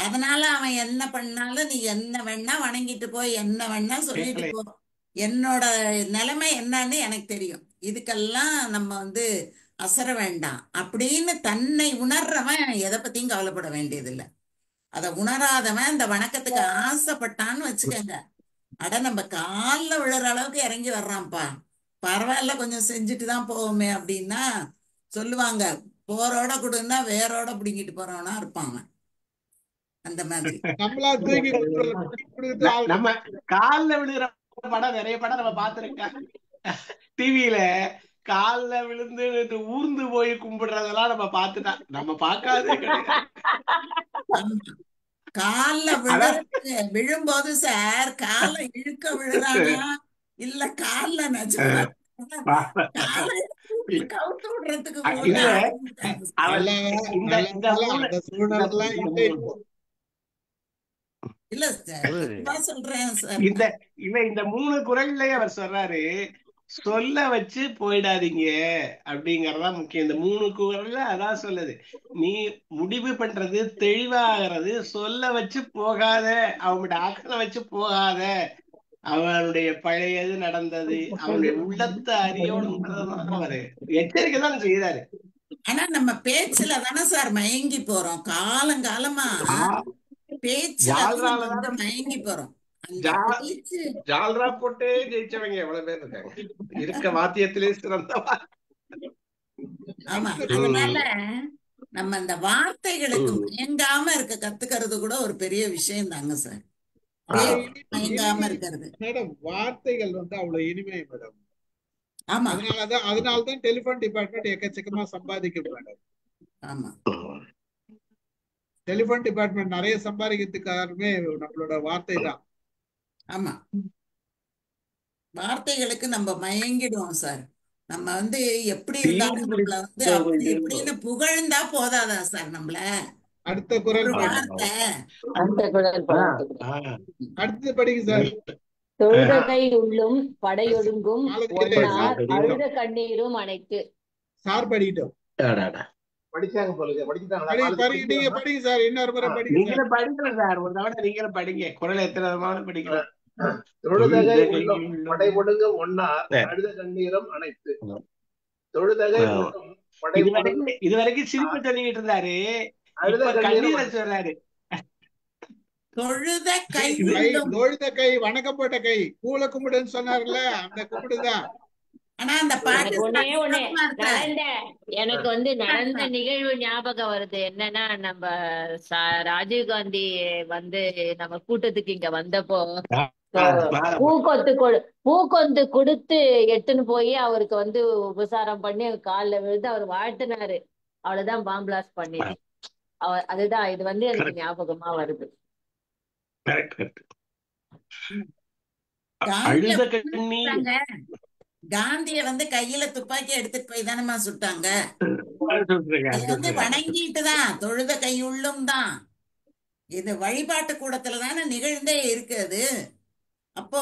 அதனால அவன் என்ன பண்ணாலும் நீ என்ன வேணா வணங்கிட்டு போய் என்ன வேணா சொல்லிட்டு போ, என்னோட நிலைமை என்னன்னு எனக்கு தெரியும், இதுக்கெல்லாம் நம்ம அசர வேண்டாம் அப்படின்னு தன்னை உணர்றவன் எதை பத்தியும் கவலைப்பட வேண்டியதில்லை. அதை உணராதவன் இந்த வணக்கத்துக்கு ஆசைப்பட்டான்னு வச்சுக்கோங்க, அட நம்ம காலில் விழுற அளவுக்கு இறங்கி வர்றான்ப்பா, பரவாயில்ல கொஞ்சம் செஞ்சுட்டு தான் போவோமே அப்படின்னா சொல்லுவாங்க, போரோட கொடுன்னா வேரோட பிடிங்கிட்டு போறவனா இருப்பாங்க. அந்த மாதிரி நம்ம காலில் விழுகிற படம் நிறைய படம் நம்ம பார்த்திருக்கோம் டிவியில. காலில் விழுந்து ஊர்ந்து போய் கும்பிடுறதெல்லாம் நம்ம பார்த்துட்டோம், நம்ம பார்க்காதே கிடையாது. காலில் விழும்போது சார் காலை இழுக்க விழுறானா இல்ல காலில் நிஜமா கவுத்து விடுறதுக்கு இல்ல சார் சொல்றேன் சார். இந்த 3 குறள்லயே அவர் சொல்றாரு, சொல்ல வச்சு போயிடாதீங்க அப்படிங்கறதா முக்கியம். இந்த 3 குறள்ல அதான் சொல்லுது, நீ முடிவு பண்றது தெளிவாகிறது, சொல்ல வச்சு போகாத, அவனுடைய அக்கறை வச்சு போகாத, அவனுடைய பழையது நடந்தது அவனுடைய உள்ளத்தை அறியணும்ன்றதான் அவரு எச்சரிக்கை தான் செய்யறாரு. ஆனா நம்ம பேச்சுல தானே சார் மயங்கி போறோம், காலங்காலமா பேச்சுல மயங்கி போறோம். ஜால்ரா போட்டே ஜெயிச்சவங்க எவ்வளவு பேர் இருக்காங்க, இருக்க வாத்தியத்திலே சிறந்தவா. ஆமா, அதனால நம்ம அந்த வார்த்தைகளுக்கு மயங்காம இருக்க கத்துக்கிறது கூட ஒரு பெரிய விஷயம் தாங்க சார். மயங்காம இருக்கிறது. மேடம் வார்த்தைகள் அவ்வளவு இனிமை மேடம். ஆமா, அதனாலதான் டெலிபோன் டிபார்ட்மெண்ட் எக்கச்சக்கமா சம்பாதிக்கும் மேடம். ஆமா, டெலிபோன் டிபார்ட்மெண்ட் நிறைய சம்பாதிக்கிறதுக்கு காரணமே நம்மளோட வார்த்தை தான். ஆமா, வார்த்தைகளுக்கு நம்ம மயங்கிடுவோம் சார். நம்ம எப்படி இருந்தாலும் நம்மள அப்படி இப்படின்னு புகழ்ந்தா போதாதா சார், நம்மள அடுத்த குறள் வார்த்தை அடுத்து படிங்க சார். தொழுதகை உள்ளும் படையொடுங்கும் ஒன்னார் அழுத கண்ணீரும் அனைத்து. சார் படிக்கிட்டோம், படிச்சாங்க போல, நீங்க படிங்க சார், இன்னொரு முறை படிங்க. நீங்களே படிக்கல சார், ஒரு தடவை நீங்களே படிங்க, குறள் எத்தனை விதமான படிக்கலாம். தொழுதகை உள்ளும் படை ஒடுங்க ஒன்னார் அழுத கண்ணீரும் அனைத்து. தொழுதகை உள்ளும் படை இதுவரைக்கும் சிரிப்பு சொல்லிக்கிட்டு இருந்தாரு, இப்ப கண்ணீரை சொல்றாரு. தொழுத கை இது கை உள்ளும். தொழுத கை வணக்கம் போட்ட கை கூல கும்பிடுன்னு சொன்னார்ல அந்த கும்பிடுதான். ஆனா அந்த பாட்டு எனக்கு ஒண்ணே ஒண்ணு சந்தோஷமா இருக்கா? எனக்கு வந்து நடந்த நிகழ்வு ஞாபகம் வருது. என்னன்னா நம்ம ராஜீவ்காந்தி வந்து நம்ம கூட்டத்துக்கு இங்க வந்தப்போ பூக்கொத்து கொடுத்து எடுத்துன்னு போய் அவருக்கு வந்து உபசாரம் பண்ணி காலில் விழுந்து அவர் வாழ்த்தினாரு. அவ்வளவுதான் பாம் பிளாஸ்ட் பண்ணிட்டு அதுதான் இது வந்து எனக்கு ஞாபகமா வருது. அழுத கண்ணீர். காந்திய வந்து கையில துப்பாக்கி எடுத்துட்டு போய் தானேமா சுட்டாங்க. அது வந்து வணங்கிட்டுதான் தொழுத கையுள்ளும் தான். இது வழிபாட்டு கூடத்துல தானே நிகழ்ந்தே இருக்குது. அப்போ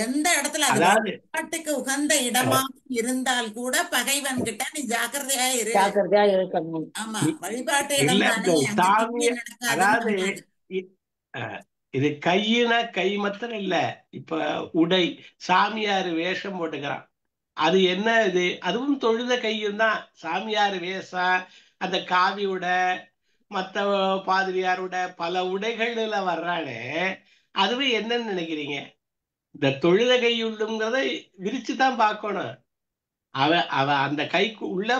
எந்த இடத்துல அது வழிபாட்டுக்கு உகந்த இடமா இருந்தால் கூட பகைவன் கிட்ட நீ ஜாக்கிரதையா இருக்கணும். ஆமா, வழிபாட்டு இடம் தானே. அதாவது இது கையினா கை மாத்திரம் இல்ல, இப்ப உடை சாமியார் வேஷம் போட்டுக்கிறான், அது என்ன இது, அதுவும் தொழுத கையும் தான். சாமியார் வேஷம், அந்த காவி உடை, மத்த பாதிரியாரோட பல உடைகள்ல வர்றானே, அதுவே என்னன்னு நினைக்கிறீங்க? இந்த தொழுத கையுள்ளுங்கிறத விரிச்சுதான் பார்க்கணும். அவ அந்த கைக்கு உள்ள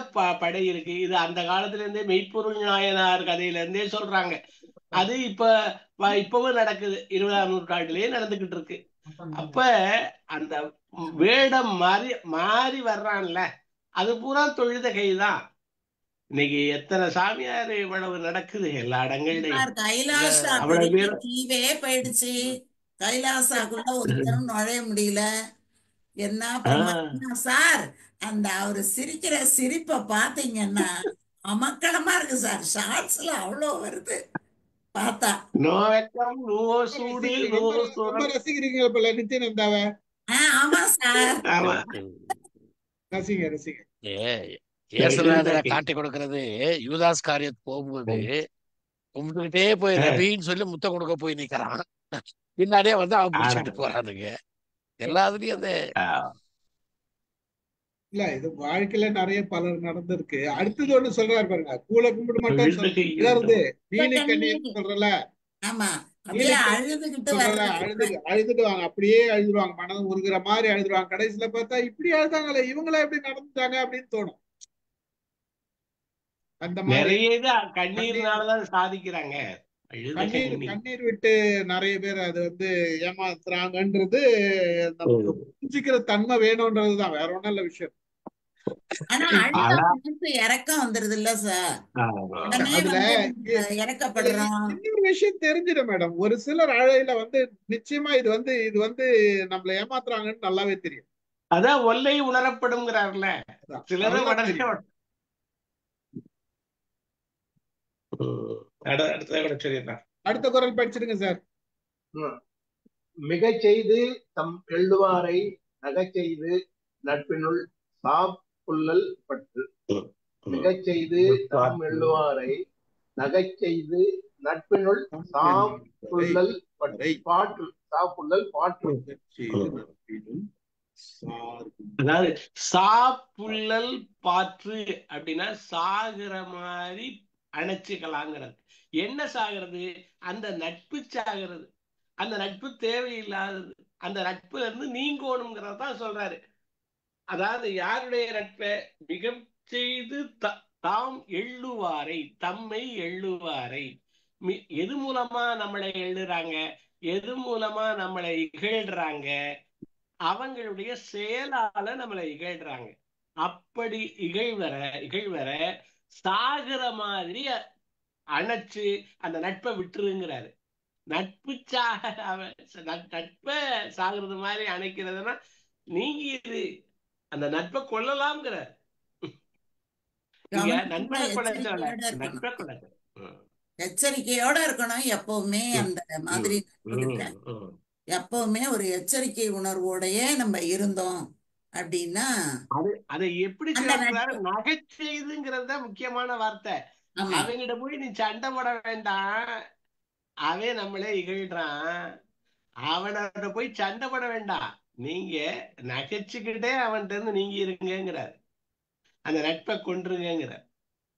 படை இருக்கு. இது அந்த காலத்துல இருந்தே மெய்ப்பொருள் நாயனார் கதையில இருந்தே சொல்றாங்க. அது இப்பவும் நடக்குது, 20ஆம் நூற்றாண்டுலயே நடந்துகிட்டு இருக்கு. அப்ப அந்த வேடம் மாறி வர்றான்ல, அது பூரா தொழுத கைதான். இன்னைக்கு எத்தனை சாமியார் இவ்வளவு நடக்குது எல்லா இடங்கள்லயும். கைலாசா தீவே போயிடுச்சு. கைலாசாக்குள்ள ஒருத்தரும் நுழைய முடியல. என்ன சார், அந்த அவரு சிரிக்கிற சிரிப்பை பாத்தீங்கன்னா அமக்களமா இருக்கு சார். ஷார்ட்ஸ்ல அவ்வளவு வருது பார்த்தா. ரொம்ப ரசிக்கிறீங்க போல நித்யானந்தாவ. ஆமா சார், ரசிங்க ரசிங்க. இயேசுநாதரை காட்டி கொடுக்கறது யூதாஸ் காரியத்து போகும்போது கும்பிட்டுக்கிட்டே போய் ரபின்னு சொல்லி முத்தம் கொடுக்க போய் நிக்கிறான். பின்னாடியே வந்து அவன் பிடிச்சிட்டு போறானுங்க எல்லாத்துலயும். அந்த இல்ல இது வாழ்க்கையில நிறைய பலர் நடந்திருக்கு. அடுத்தது ஒண்ணு சொல்றாரு பாருங்க, கூல கும்பிட மாட்டேன்னு சொல்றது நீலி கண்ணீர் சொல்றல. ஆமா, அழுதுட்டு வாங்க, அப்படியே அழுதுருவாங்க, மனது உருகிற மாதிரி அழுதுருவாங்க. கடைசியில பார்த்தா இப்படி அழுதாங்களே, இவங்களா எப்படி நடந்துட்டாங்க அப்படின்னு தோணும். அந்த மாதிரி கண்ணீர்னாலதான் சாதிக்கிறாங்க. கண்ணீர் விட்டு நிறைய பேர் அது வந்து ஏமாத்துறாங்கன்றது புரிஞ்சுக்கிற தன்மை வேணும்ன்றதுதான், வேற ஒண்ணும் இல்ல விஷயம். இறக்கம் வந்துருது இல்ல சார், இறக்கப்படுறோம். இன்னொரு விஷயம் தெரிஞ்சிடும் மேடம், ஒரு சிலர் அழையில வந்து நிச்சயமா இது வந்து நம்மள ஏமாத்துறாங்கன்னு நல்லாவே தெரியும். அதான் ஒல்லை உணரப்படும்ங்கிறார்ல சிலர். அடுத்த குரல் படிச்சிருங்க சார். மிக செய்து தம் எள்ளுவாரை நகச் செய்து நட்பினுள் சாப்புள்ளல் பற்று. மிக செய்து தம் எள்ளுவாரை நகச் செய்து நட்பினுள் சாப்புள்ளல் பாற்று. சாப்புள்ளல் பாற்று. அதாவது சாப்புள்ளல் பாற்று அப்படின்னா சாகுற மாதிரி அணைச்சுக்கலாங்கிறது. என்ன சாகிறது? அந்த நட்பு சாகிறது. அந்த நட்பு தேவையில்லாதது. அந்த நட்புல இருந்து நீங்கணுங்கிறதான் சொல்றாரு. அதாவது யாருடைய நட்பை? மிக செய்து தாம் எள்ளுவாரை, தம்மை எள்ளுவாரை. எது மூலமா நம்மளை எள்ளுறாங்க? எது மூலமா நம்மளை இகழ்றாங்க? அவங்களுடைய செயலால நம்மளை இகழ்றாங்க. அப்படி இகழ்வர சாகுற மாதிரி அணைச்சு அந்த நட்பை விட்டுருங்கிறாரு. நட்பை சாகுறது மாதிரி அணைக்கிறதுனா நீங்க இது அந்த நட்பை கொள்ளலாம்ங்கிற. நண்பனை கொள்ள எச்சரிக்கையோட இருக்கணும் எப்பவுமே. அந்த மாதிரி எப்பவுமே ஒரு எச்சரிக்கை உணர்வோடயே நம்ம இருந்தோம் அப்படின்னா அதை எப்படி நகைச்செய்துங்கிறது தான் முக்கியமான வார்த்தை. அவங்கிட்ட போய் நீ சண்டை போட வேண்டாம், அவன் நம்மளே இகழ்றான், அவனோட போய் சண்டை போட வேண்டாம், நீங்க நகைச்சுக்கிட்டே அவன்கிட்ட இருந்து நீங்க இருங்கிறார். அந்த நட்பை கொன்றுங்கிறார்.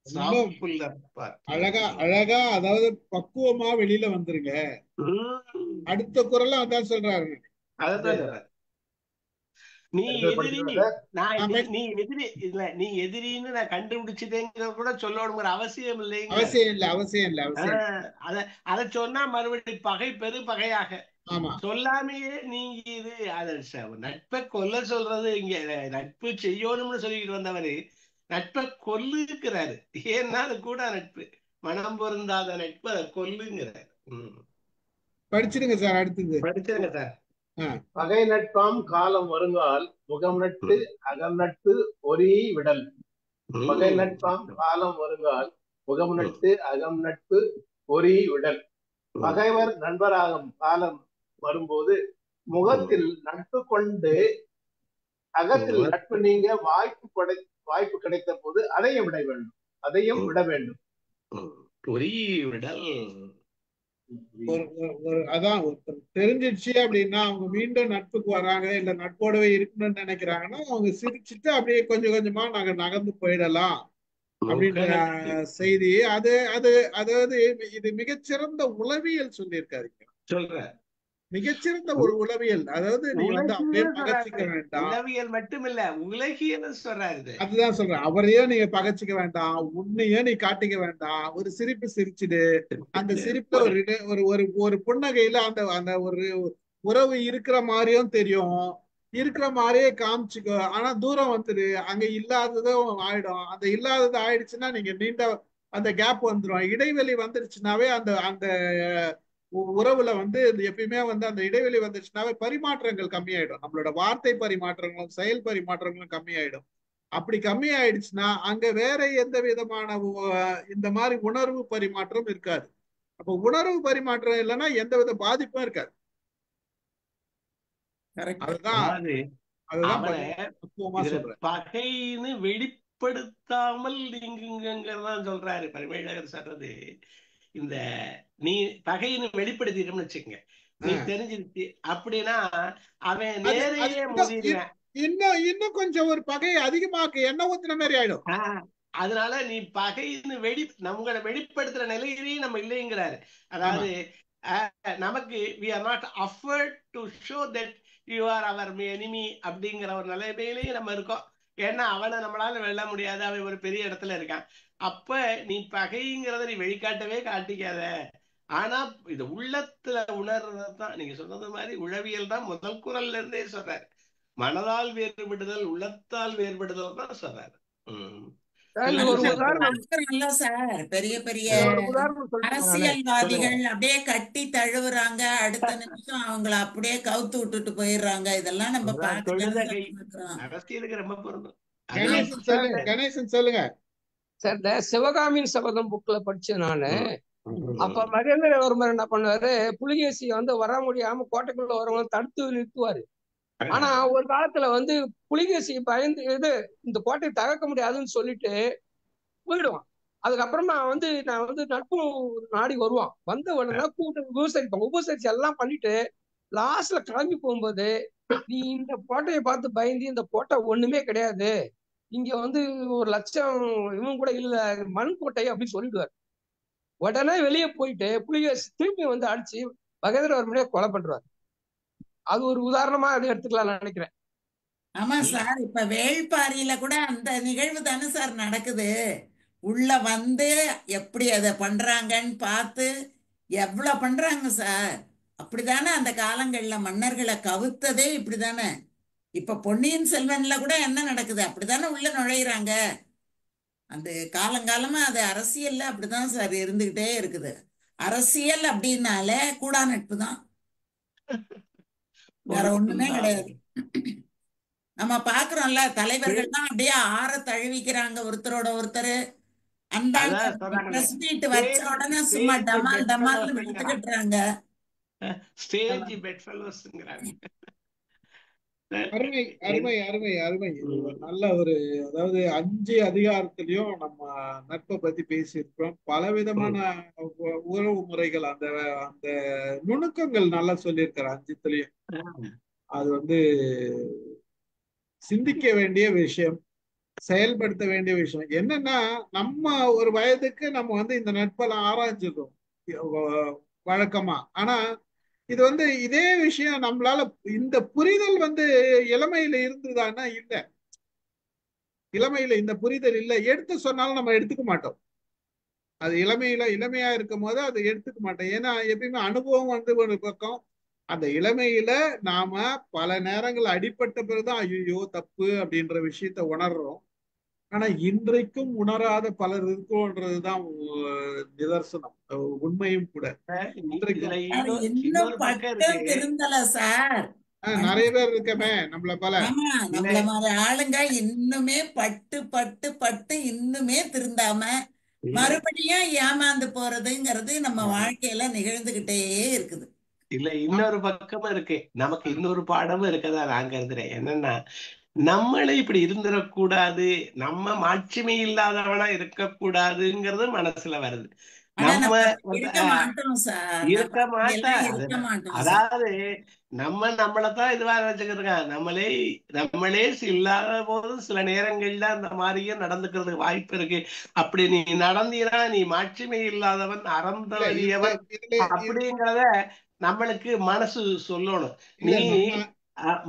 ரொம்ப சாஃப்ட் புல்லர் அழகா அழகா, அதாவது பக்குவமா வெளியில வந்துருங்க. அடுத்த குரலும் அதான் சொல்றாரு. அதான் சொல்றேன். நீ எதிரி, நீ எதிரி இல்ல, நீ எதிரின்னு நான் கண்டுபிடிச்சிட்டேங்கிற கூட சொல்லணுங்கிற அவசியம் இல்லைங்கிற. அவசியம் இல்லை, அவசியம் இல்லை, அவசியம் இல்லை. அத சொன்னா மறுபடியும் பகை பெரு பகையாக ஆமா. சொல்லாமையே நீங்க இது நட்பை கொல்ல சொல்றது. இங்க நட்பு செய்யணும்னு சொல்லிக்கிட்டு வந்தவரு நட்பை கொல்லுங்கிறாரு. ஏன்னா அது கூட நட்பு, மனம் பொருந்தாத நட்பு அதை கொல்லுங்கிறாரு. படிச்சிருங்க சார், அடுத்தது படிச்சிருங்க சார். பகை நட்பாம் காலம் வருங்கால் முகம் நட்டு அகம் நட்டு ஒரே விடல். பகை நட்பாம் காலம் வருங்கால் முகம் நட்டு அகம் நட்பு ஒரே விடல். பகைவர் நண்பராகும் காலம் வரும்போது முகத்தில் நட்பு கொண்டு அகத்தில் நட்பு நீங்க வாய்ப்பு கிடைத்த போது அதையும் விட வேண்டும், அதையும் விட வேண்டும். ஒரே விடல். அதான் தெரிஞ்சிடுச்சு அப்படின்னா அவங்க மீண்டும் நட்புக்கு வராங்க, இல்ல நட்போடவே இருக்கணும்னு நினைக்கிறாங்கன்னா அவங்க சிரிச்சுட்டு அப்படியே கொஞ்சம் கொஞ்சமா நாங்க நகர்ந்து போயிடலாம் அப்படின்ற செய்தி. அது அது அதாவது இது மிகச்சிறந்த உளவியல் சொல்லியிருக்காருங்க. சொல்ற மிகச்சிறந்த ஒரு உளவியல். அதாவது நீ வந்து அப்படியே பகச்சிக்க வேண்டாம். உளவியல் மட்டுமில்ல, உலகியல் சொல்றாரு. அதுதான் சொல்றேன். அவரையும் நீங்க பகச்சிக்க வேண்டாம், உன்னையும் நீ காட்டிக்க வேண்டாம். ஒரு சிரிப்பு சிரிச்சுடு. அந்த சிரிப்புல ஒரு ஒரு ஒரு புன்னகையில அந்த அந்த ஒரு உறவு இருக்கிற மாதிரியும் தெரியும், இருக்கிற மாதிரியே காமிச்சுக்கோ. ஆனா தூரம் வந்துரு, அங்க இல்லாததும் ஆயிடும். அந்த இல்லாதது ஆயிடுச்சுன்னா நீங்க நீண்ட அந்த கேப் வந்துடும். இடைவெளி வந்துருச்சுனாவே அந்த அந்த உறவுல வந்து எப்பயுமே வந்து அந்த இடைவெளி வந்துச்சுனாவே பரிமாற்றங்கள் கம்மியாயிடும். நம்மளோட வார்த்தை பரிமாற்றங்களும் செயல் பரிமாற்றங்களும் கம்மியாயிடும். அப்படி கம்மியாயிடுச்சுன்னா அங்க வேற எந்த விதமான இந்த மாதிரி உணர்வு பரிமாற்றம் இருக்காது. அப்ப உணர்வு பரிமாற்றம் இல்லைன்னா எந்த வித பாதிப்பும் இருக்காது. பகைன்னு வெளிப்படுத்தாமல் நீங்கிறதான் சொல்றாரு பரிமேலழகர் சொல்றது. இந்த நீ பகைன்னு வெளிப்படுத்திட்டோம்னு வச்சுக்கங்க, நீ தெரிஞ்சிருச்சு அப்படின்னா அவன் நேரையே மோதிடுவேன். இன்னும் கொஞ்சம் ஒரு பகை அதிகமாக்கு எண்ணெய் ஊத்துன மாதிரி ஆயிடும். அதனால நீ பகைன்னு நம்மளை வெளிப்படுத்துற நிலையிலேயே நம்ம இல்லைங்கிறாரு. அதாவது நமக்கு we are not offered to show that you are our enemy அப்படிங்கிற ஒரு நிலைமையிலேயே நம்ம இருக்கோம். ஏன்னா அவனை நம்மளால வெல்ல முடியாது, அவன் ஒரு பெரிய இடத்துல இருக்கான். அப்ப நீ பகைங்கிறத நீ வெளிக்காட்டவே காட்டிக்காத. ஆனா இது உள்ளத்துல உணர்றதுதான் நீங்க சொன்னது மாதிரி உளவியல் தான் முதல் குரல்ல இருந்தே சொல்றாரு. மனதால் வேறுபடுதல் உள்ளத்தால் வேறுபடுதல் தான் சொல்றாரு. பெரிய பெரிய அரசியல்வாதிகள் அப்படியே கட்டி தழுவுறாங்க, அடுத்த நிமிஷம் அவங்கள அப்படியே கவுத்து விட்டுட்டு போயிடுறாங்க. இதெல்லாம் நம்ம பார்க்கிறோம். அரசியலுக்கு ரொம்ப பொருந்தும். கணேசன் சொல்லுங்க சார். இந்த சிவகாமியின் சபதம் புக்ல படிச்சேன் நானு. அப்ப மகேந்திரவர்மர் என்ன பண்ணுவாரு, புலிகேசி வந்து வர முடியாம கோட்டைக்குள்ள வரவங்க தடுத்து நிறுத்துவாரு. ஆனா ஒரு காலத்துல வந்து புலிகேசி பயந்து இந்த கோட்டையை தகர்க்க முடியாதுன்னு சொல்லிட்டு போயிடுவான். அதுக்கப்புறமா வந்து நான் வந்து நட்பு நாடி வருவான். வந்த உடனே கூட்டு உபசரிப்பாங்க. உபசரிச்சு எல்லாம் பண்ணிட்டு லாஸ்ட்ல கிளம்பி போகும்போது, நீ இந்த கோட்டையை பார்த்து பயந்து இந்த கோட்டை ஒண்ணுமே கிடையாது, இங்க வந்து 1,00,000 இவன் கூட இல்ல, மண் கோட்டை அப்படின்னு சொல்லிடுவாரு. உடனே வெளியே போயிட்டு புலிகேசி திரும்பி வந்து அடிச்சு மகேந்திரவர்மனே கொலை பண்றாரு. அது ஒரு உதாரணமா அதை எடுத்துக்கலாம் நினைக்கிறேன். ஆமா சார், இப்ப வேள்பாரியில கூட அந்த நிகழ்வு தானே சார் நடக்குது. உள்ள வந்து எப்படி அதை பண்றாங்கன்னு பார்த்து எவ்வளவு பண்றாங்க சார். அப்படித்தானே அந்த காலங்கள்ல மன்னர்களை கவுத்ததே இப்படிதானே. இப்ப பொன்னியின் செல்வன்ல கூட என்ன நடக்குது, அப்படித்தானே உள்ள நுழையிறாங்க. அந்த காலங்காலமா அது அரசியல்ல அப்படிதான் சார் இருந்துகிட்டே இருக்குது. அரசியல் அப்படின்னாலே கூடா நட்பு தான், வேற ஒண்ணுமே கிடையாது. நம்ம பாக்குறோம்ல, தலைவர்கள் தான் அப்படியே ஆற தழுவிக்கிறாங்க ஒருத்தரோட ஒருத்தர். அந்த பிரஸ் மீட் வச்ச உடனே சும்மா டமால் டமால் விட்டுக்கிட்டுறாங்க. அருமை அருமை அருமை அருமை. நல்ல ஒரு, அதாவது 5 அதிகாரத்திலையும் நம்ம நட்பை பத்தி பேசியிருக்கிறோம். பலவிதமான உறவு முறைகள், அந்த அந்த நுணுக்கங்கள் நல்லா சொல்லியிருக்கிற 5த்துலயும். அது வந்து சிந்திக்க வேண்டிய விஷயம். செயல்படுத்த வேண்டிய விஷயம் என்னன்னா, நம்ம ஒரு வயதுக்கு நம்ம வந்து இந்த நட்பெல்லாம் ஆராய்ஞ்சிடும் வழக்கமா. ஆனா இது வந்து இதே விஷயம் நம்மளால இந்த புரிதல் வந்து இளமையில இருந்ததான்னா இல்ல. இளமையில இந்த புரிதல் இல்ல. எடுத்து சொன்னாலும் நம்ம எடுத்துக்க மாட்டோம். அது இளமையா இருக்கும் போது அதை எடுத்துக்க மாட்டோம். ஏன்னா எப்பயுமே அனுபவம் வந்து ஒரு பக்கம். அந்த இளமையில நாம பல நேரங்கள் அடிபட்ட பிறகுதான் ஐயோ தப்பு அப்படின்ற விஷயத்த உணர்றோம். ஆனா இன்றைக்கும் உணராத பலர் இருக்கோன்றதுதான் நிதர்சனம், உண்மையும் கூட. இன்றைக்கும் இதுல சார், இன்னும் இன்னொரு பக்கம் இருக்கு. பட்டம் திருந்தல சார். நிறைய பேர் இருக்கமே நம்மள போல. ஆமா, இல்ல நம்மள மாதிரி ஆளுங்க இன்னுமே பட்டு பட்டு பட்டு இன்னுமே திருந்தாம இல்ல மறுபடியும் ஏமாந்து போறதுங்கிறது நம்ம வாழ்க்கையில நிகழ்ந்துகிட்டே இருக்குது. இல்ல இன்னொரு பக்கமும் இருக்கு. நமக்கு இன்னொரு பாடமும் இருக்கதா நான் கருதுறேன். என்னன்னா, நம்மளே இப்படி இருந்துடக்கூடாது, நம்ம மாட்சிமை இல்லாதவனா இருக்கக்கூடாதுங்கிறது மனசுல வருது. ஆனா நம்ம நம்ம வந்து இருக்க மாட்டோம் சார். இருக்க நம்ம மாட்டா. அப்படியெல்லாம் இருக்க மாட்டோம் சார். அதாவது நம்மளைத்தான் இதுவா வச்சுக்கிட்டு நம்மளே இல்லாத போதும் சில நேரங்கள்ல அந்த மாதிரியே நடந்துக்கிறதுக்கு வாய்ப்பு இருக்கு. அப்படி நீ நடந்தீனா நீ மாட்சிமை இல்லாதவன், அறம் இல்ல தவறியவன் இதுல அப்படிங்கிறத நம்மளுக்கு மனசு சொல்லணும். இல்ல நீ நம்ம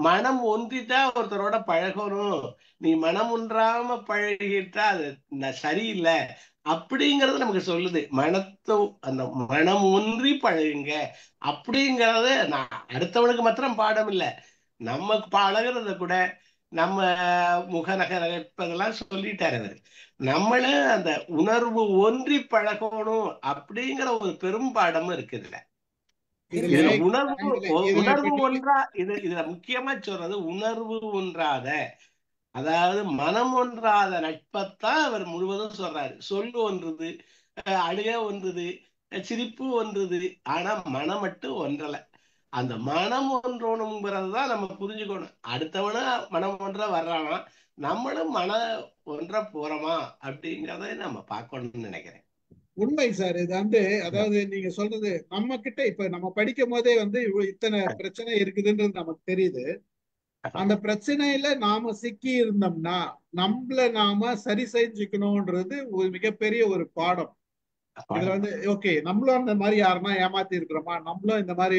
மனம் ஒன்றிட்டா ஒருத்தரோட பழகணும். நீ மனம் ஒன்றாம பழகிட்டா அது சரியில்லை அப்படிங்கறது நமக்கு சொல்லுது. அந்த மனம் ஒன்றி பழகுங்க அப்படிங்கறத நான் அடுத்தவனுக்கு மாத்திரம் பாடம் இல்லை, நமக்கு பழகுறத கூட நம்ம முகநகர இப்பதெல்லாம் சொல்லிட்டாரு அவரு. நம்மளும் அந்த உணர்வு ஒன்றி பழகணும் அப்படிங்கிற ஒரு பெரும் பாடமும் இருக்குதுல்ல. இதுல இதுல இதுல உணர்வு இப்ப நீங்க ஒன்றா இதுல முக்கியமா சொல்றது உணர்வு ஒன்றாத, அதாவது மனம் ஒன்றாத நட்பத்தான் அவர் முழுவதும் சொல்றாரு. சொல்லு ஒன்றுது, அழுக ஒன்றுது, சிரிப்பு ஒன்றுது, ஆனா மனம் மட்டும் ஒன்றல. அந்த மனம் ஒன்றணுங்கிறதுதான் நம்ம புரிஞ்சுக்கணும். அடுத்தவனும் மனம் ஒன்ற வர்றானா, நம்மளும் ஒன்ற போறோமா அப்படிங்கிறத நம்ம பார்க்கணும்னு நினைக்கிறேன். உண்மை சார். இது வந்து அதாவது நீங்க சொல்றது நம்ம கிட்ட இப்ப நம்ம படிக்கும் போதே வந்து இத்தனை பிரச்சனை இருக்குதுன்றது நமக்கு தெரியுது. அந்த பிரச்சனையில நாம சிக்கி இருந்தோம்னா நம்மள நாம சரி செஞ்சுக்கணும்ன்றது ஒரு மிகப்பெரிய ஒரு பாடம். இதுல வந்து ஓகே நம்மளும் அந்த மாதிரி யாருன்னா ஏமாத்தி இருக்கிறோமா, நம்மளும் இந்த மாதிரி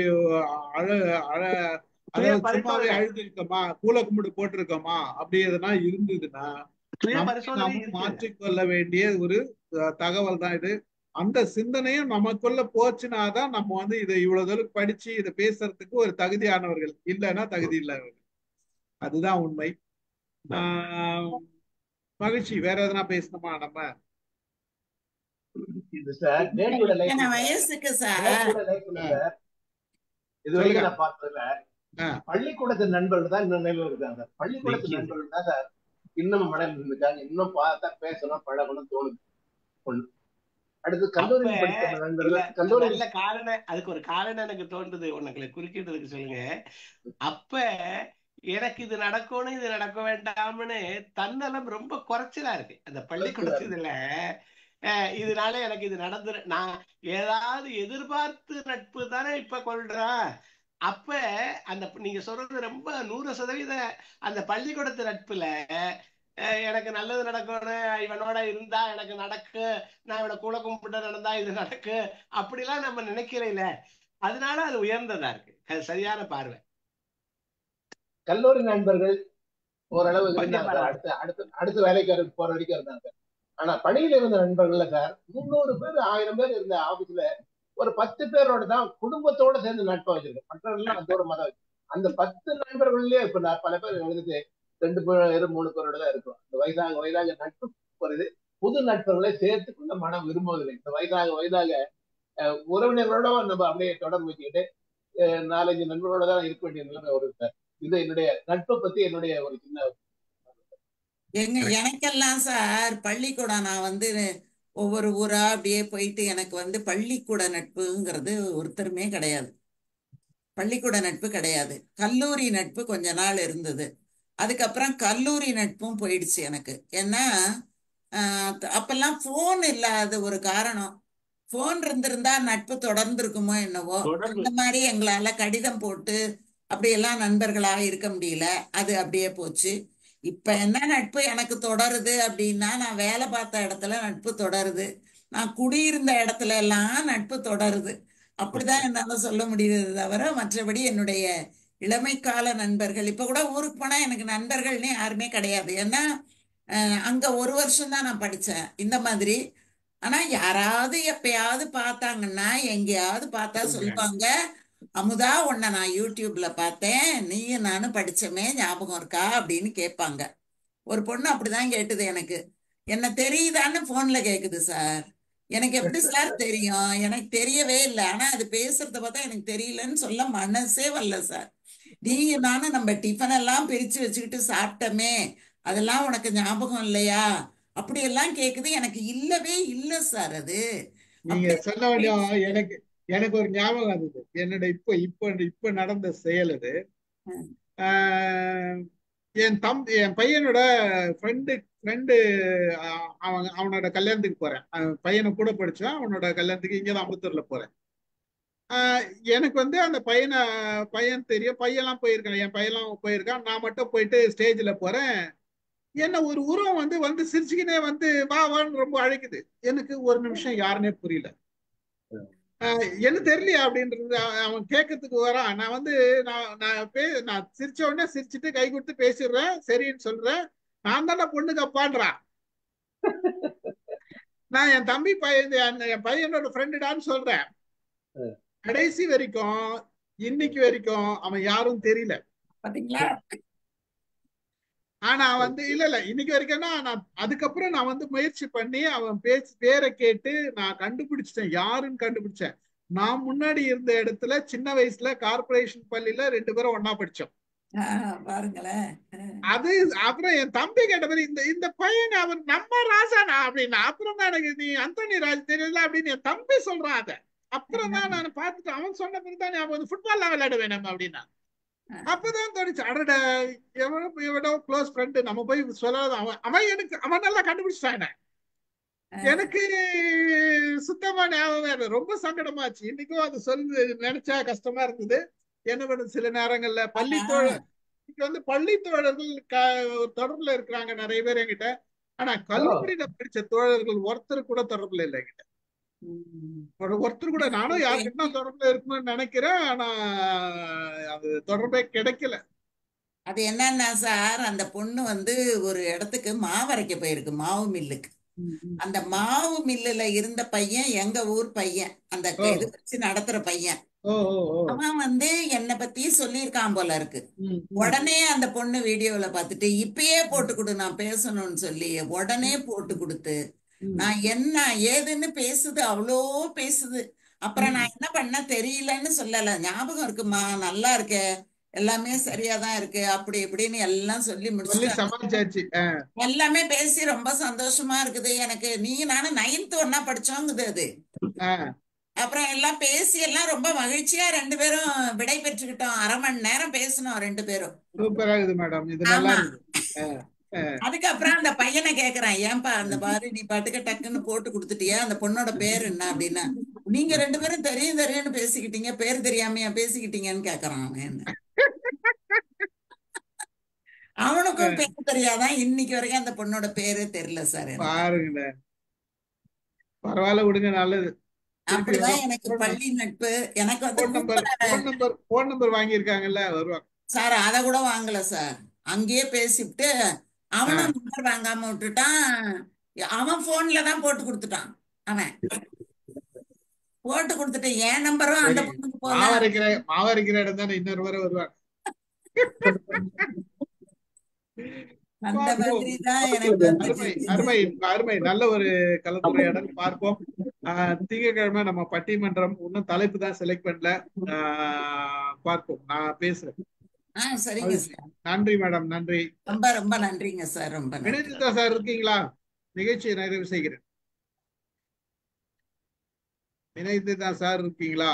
அழ அழ சுய அதாவது சும்மாவே பரிசோதனை அழுது இருக்கோமா, கூல கும்பிட்டு போட்டிருக்கோமா, அப்படி எதுனா இருந்ததுன்னா சுய நம்மை பரிசோதனை நாம இருக்கு. மாற்றிக்கொள்ள வேண்டிய ஒரு தகவல் தான் இது. அந்த சிந்தனையும் நமக்குள்ள போச்சுனாதான் நம்ம வந்து இதை இவ்வளவு தூரம் படிச்சு இதை பேசுறதுக்கு ஒரு தகுதியானவர்கள், இல்லைன்னா தகுதி இல்லாதவர்கள். அதுதான் உண்மை. ஆஹ் மகிழ்ச்சி. வேற எதனா பேசணுமா நம்ம? இது சார் டேடியோட இத்தனை லைஃப்ல வயசுக்கு சார் டேடியோட லைஃப்ல சார் இது சொல்லுங்க. வரைக்கும் நான் பார்த்ததுல ஆஹ் பள்ளிக்கூடத்து நண்பர்கள் தான் இன்னும் நினைவு இருக்காங்க. பள்ளிக்கூடத்து நண்பர்கள் தான் சார் இன்னும் மனதில் இருக்காங்க. இன்னும் பார்த்தா பேசணும் பழகணும் தோணுது ஒண்ணு. அடுத்து அப்ப கல்லூரியில் படித்த இல்ல நண்பர்கள் கல்லூரி நல்ல காரணம், அதுக்கு ஒரு காரணம் எனக்கு தோன்றுது, உனக்கு குறுக்கிட்டதுக்கு சொல்லுங்க. அப்ப எனக்கு இது நடக்கணும் இது நடக்க வேண்டாம்னு தன்னலம் ரொம்ப குறைச்சலா இருக்கு அந்த பள்ளிக்கூடத்துல. இதனால எனக்கு இது நடந்துரு, நான் ஏதாவது எதிர்பார்த்து நட்பு தானே இப்ப கொள்றேன். அப்ப அந்த நீங்க சொல்றது ரொம்ப 100% அந்த பள்ளிக்கூடத்து நட்புல எனக்கு நல்லது நடக்கணும், இவனோட இருந்தா எனக்கு நடக்கு, நான் இவனை கூட கும்பிட்டு நடந்தா இது நடக்கு, அப்படிலாம் நம்ம நினைக்கிறேன். அதனால அது உயர்ந்ததா இருக்கு. அது சரியான பார்வை. கல்லூரி நண்பர்கள் ஓரளவு கொஞ்சம் இருந்தாங்க சார். பரவாயில்ல. அடுத்து அடுத்து அடுத்து வேலைக்கு போற வரைக்கும் இருந்தாங்க. ஆனா பணியில இருந்த நண்பர்கள்ல சார் 300 பேர் 1000 பேர் இருந்த ஆபீஸ்ல ஒரு 10 பேரோட தான் குடும்பத்தோட சேர்ந்து நட்பை வச்சிருக்கேன். மற்றவர்கள் அதோட மதம். அந்த 10 நண்பர்கள்லயே இப்ப நான் பல பேர் எழுதுட்டு 2 பேர் 3 பேரோட தான் இருக்கும். இந்த வயதாக நட்பு வருது. புது நட்புகளை சேர்த்துக்கொள்ள மனம் விரும்புவதில்லை. இந்த வயதாக உறவினர்களோட நம்ம அப்படியே தொடர்பு வச்சுக்கிட்டு 4-5 நண்பர்களோட தான் இருக்க வேண்டிய நிலைமை வருது சார். இது என்னுடைய நட்பை பத்தி என்னுடைய ஒரு சின்ன எனக்கெல்லாம் சார் பள்ளிக்கூடம் நான் வந்து ஒவ்வொரு ஊரா அப்படியே போயிட்டு எனக்கு வந்து பள்ளிக்கூட நட்புங்கிறது ஒருத்தருமே கிடையாது. பள்ளிக்கூட நட்பு கிடையாது. கல்லூரி நட்பு கொஞ்ச நாள் இருந்தது. அதுக்கப்புறம் கல்லூரி நட்பும் போயிடுச்சு எனக்கு. ஏன்னா அப்பெல்லாம் போன் இல்லாத ஒரு காரணம். போன் இருந்திருந்தா நட்பு தொடர்ந்து இருக்குமோ என்னவோ. தொடர்பு அந்த மாதிரி எங்களால கடிதம் போட்டு அப்படியெல்லாம் நண்பர்களாக இருக்க முடியல. அது அப்படியே போச்சு. இப்ப என்ன நட்பு எனக்கு தொடருது அப்படின்னா, நான் வேலை பார்த்த இடத்துல நட்பு தொடருது, நான் குடியிருந்த இடத்துல எல்லாம் நட்பு தொடருது. அப்படிதான் என்னால சொல்ல முடியுது தவிர, மற்றபடி என்னுடைய இளமைக்கால நண்பர்கள் இப்ப கூட ஊருக்கு போனா எனக்கு நண்பர்கள்னு யாருமே கிடையாது. ஏன்னா அங்க 1 வருஷம் தான் நான் படிச்சேன் இந்த மாதிரி. ஆனா யாராவது எப்பயாவது பார்த்தாங்கன்னா, எங்கேயாவது பார்த்தா சொல்லுவாங்க, அமுதா உன்னை நான் யூடியூப்ல பார்த்தேன், நீயும் நானும் படிச்சோமே ஞாபகம் இருக்கா அப்படின்னு கேட்பாங்க. ஒரு பொண்ணு அப்படிதான் கேட்டுது எனக்கு. என்ன தெரியுதான்னு போன்ல கேக்குது சார். எனக்கு எப்படி சார் தெரியும்? எனக்கு தெரியவே இல்லை. ஆனா அது பேசுறத பார்த்தா எனக்கு தெரியலன்னு சொல்ல மனசே வரல சார். நீயும் நானும் நம்ம டிஃபன் எல்லாம் பிரிச்சு வச்சுக்கிட்டு சாப்பிட்டோமே, அதெல்லாம் உனக்கு ஞாபகம் இல்லையா? அப்படியெல்லாம் கேக்குது. எனக்கு இல்லவே இல்லை சார். அது நீங்க அப்படியே சொன்ன வேண்டிய எனக்கு எனக்கு ஒரு ஞாபகம் வந்தது. என்னோட இப்ப நடந்த செயல் அது. ம். ஆஹ் என் பையனோட ஃப்ரெண்டு ஃப்ரெண்டு அவனோட கல்யாணத்துக்கு போறேன். பையனை கூட படிச்சான். அவனோட கல்யாணத்துக்கு இங்கதான் அம்பத்தூர்ல போறேன். எனக்கு வந்து அந்த பையன் தெரியும். பையன்லாம் போயிருக்கான், என் பையன்லாம் போயிருக்கான். நான் மட்டும் போயிட்டு ஸ்டேஜ்ல போறேன். என்ன ஒரு உருவம் வந்து சிரிச்சுக்கினே வந்து வா வான்னு ரொம்ப அழைக்குது. எனக்கு ஒரு நிமிஷம் யாருன்னே புரியல. என்ன தெரியலையா அப்படின்றது அவன் கேட்கறதுக்கு வரான். நான் வந்து நான் சிரிச்ச உடனே சிரிச்சுட்டு கை கொடுத்து பேசிடுறேன், சரின்னு சொல்றேன். நான் தானே பொண்ணுக்கு அப்பான்றான். நான் என் தம்பி பையன் என் பையனோட ஃப்ரெண்டுடான்னு சொல்றேன். கடைசி வரைக்கும் இன்னைக்கு வரைக்கும் அவன் யாரும் தெரியல. பாத்தீங்களா? ஆனா வந்து இல்ல இன்னைக்கு வரைக்கும்னா நான் அதுக்கப்புறம் நான் வந்து முயற்சி பண்ணி அவன் பேரை கேட்டு நான் கண்டுபிடிச்சிட்டேன். யாருன்னு கண்டுபிடிச்சேன். நான் முன்னாடி இருந்த இடத்துல சின்ன வயசுல கார்பரேஷன் பள்ளியில 2 பேரும் ஒன்னா படிச்சோம். பாருங்களேன். அது அப்புறம் என் தம்பி கேட்ட மாதிரி இந்த பையன் அவன் நம்ம ராசானா அப்படின்னா, அப்புறம் தான் எனக்கு நீ அந்தோனி ராஜ் தெரியல அப்படின்னு என் தம்பி சொல்றான். அத அப்புறம் தான் நான் பார்த்துட்டு அவன் சொன்ன பிறகு தான் ஞாபகம் ஃபுட்பால்லாம் விளையாடுவேன் நம்ம அப்படின்னா. அப்பதான் தோணுச்சு, அடட எவ்வளோ க்ளோஸ் ஃப்ரெண்டு நம்ம போய் சொல்லாத. அவன் நல்லா கண்டுபிடிச்சிட்டான். எனக்கு சுத்தமா ஞாபகம் இல்லை. ரொம்ப சங்கடமாச்சு. இன்னைக்கும் அது சொல்லு நினைச்சா கஷ்டமா இருந்தது. என்ன பண்ணுது, சில நேரங்கள்ல பள்ளி தோழர்கள் தொடர்புல இருக்கிறாங்க நிறைய பேர் என்கிட்ட. ஆனா கல்லூரியில படிச்ச தோழர்கள் ஒருத்தர் கூட தொடர்புல இல்லை என்கிட்ட. ஒருத்தர் கூட. நானும் யாருக்கிட்ட தொடர்புல இருக்கணும்னு நினைக்கிறேன். ஆனா அது தொடர்பே கிடைக்கல. அது என்னன்னா சார், அந்த பொண்ணு வந்து ஒரு இடத்துக்கு மாவு அரைக்க போயிருக்கு, மாவு மில்லுக்கு. அந்த மாவு மில்லுல இருந்த பையன் எங்க ஊர் பையன், அந்த இது வச்சு நடத்துற பையன். அவன் வந்து என்னை பத்தி சொல்லியிருக்கான் போல இருக்கு. உடனே அந்த பொண்ணு வீடியோல பார்த்துட்டு இப்பயே போட்டு கொடு நான் பேசணும்னு சொல்லி உடனே போட்டு கொடுத்து, நான் என்ன ஏதுன்னு பேசுது, அவ்வளோ பேசுது. அப்புறம் நான் என்ன பண்ண தெரியலன்னு சொல்லல, ஞாபகம் இருக்குமா, நல்லா இருக்க, எல்லாமே சரியாதான் இருக்கு, அப்படி இப்படின்னு எல்லாம் சொல்லி முடிச்சுட்டு எல்லாமே பேசி ரொம்ப சந்தோஷமா இருக்குது எனக்கு. நீ நானும் 9th ஒன்னா படிச்சோங்குது அது. அப்புறம் எல்லாம் பேசி எல்லாம் ரொம்ப மகிழ்ச்சியா 2 பேரும் விடை பெற்றுக்கிட்டோம். 1/2 மணி நேரம் பேசணும் 2 பேரும். சூப்பரா இருக்குது மேடம். இது நல்லா இருக்கு. அதுக்கப்புறம் அந்த பையனை கேக்குறான், ஏன்பா அந்த பாரு நீ பாட்டுக்கு டக்குன்னு போட்டு கொடுத்துட்டியா, அந்த பொண்ணோட பேர் என்ன அப்படின்னா, நீங்க 2 பேரும் தெரியும் தெரியும்னு பேசிக்கிட்டீங்க, பேர் தெரியாமையா பேசிக்கிட்டீங்கன்னு கேக்குறான் அவன். அவனுக்கும் பேர் தெரியாதான். இன்னைக்கு வரைக்கும் அந்த பொண்ணோட பேரு தெரியல சார். பாருங்க, பரவாயில்ல விடுங்க, நல்லது. அப்படிதான் எனக்கு பள்ளி நட்பு. எனக்கு வந்து போன் நம்பர் வாங்கியிருக்காங்கல்ல, வருவாங்க சார். அத கூட வாங்கல சார். அங்கேயே பேசிவிட்டு அவனும் நம்பர் வாங்காம விட்டுட்டான். அவன் போன்ல தான் போட்டு கொடுத்துட்டான். அவன் போட்டு கொடுத்துட்டு என் நம்பரும் அந்த பொண்ணுக்கு போல. மாவரைக்கிற இடம் தானே இன்னொரு வரை வருவாங்க. அந்த மாதிரி தான் எனக்கு அருமை. நல்ல ஒரு கலந்துரையாடல். பார்ப்போம். திங்கட்கிழமை நம்ம பட்டிமன்றம். இன்னும் தலைப்பு தான் செலக்ட் பண்ணல. பார்ப்போம். நான் பேசுறேன். சரிங்க சார். நன்றி மேடம். நன்றி. ரொம்ப ரொம்ப நன்றிங்க சார். ரொம்ப வினோதிதா சார் இருக்கீங்களா? நிகழ்ச்சியை நிறைவு செய்கிறேன். வினோதிதா சார் இருக்கீங்களா?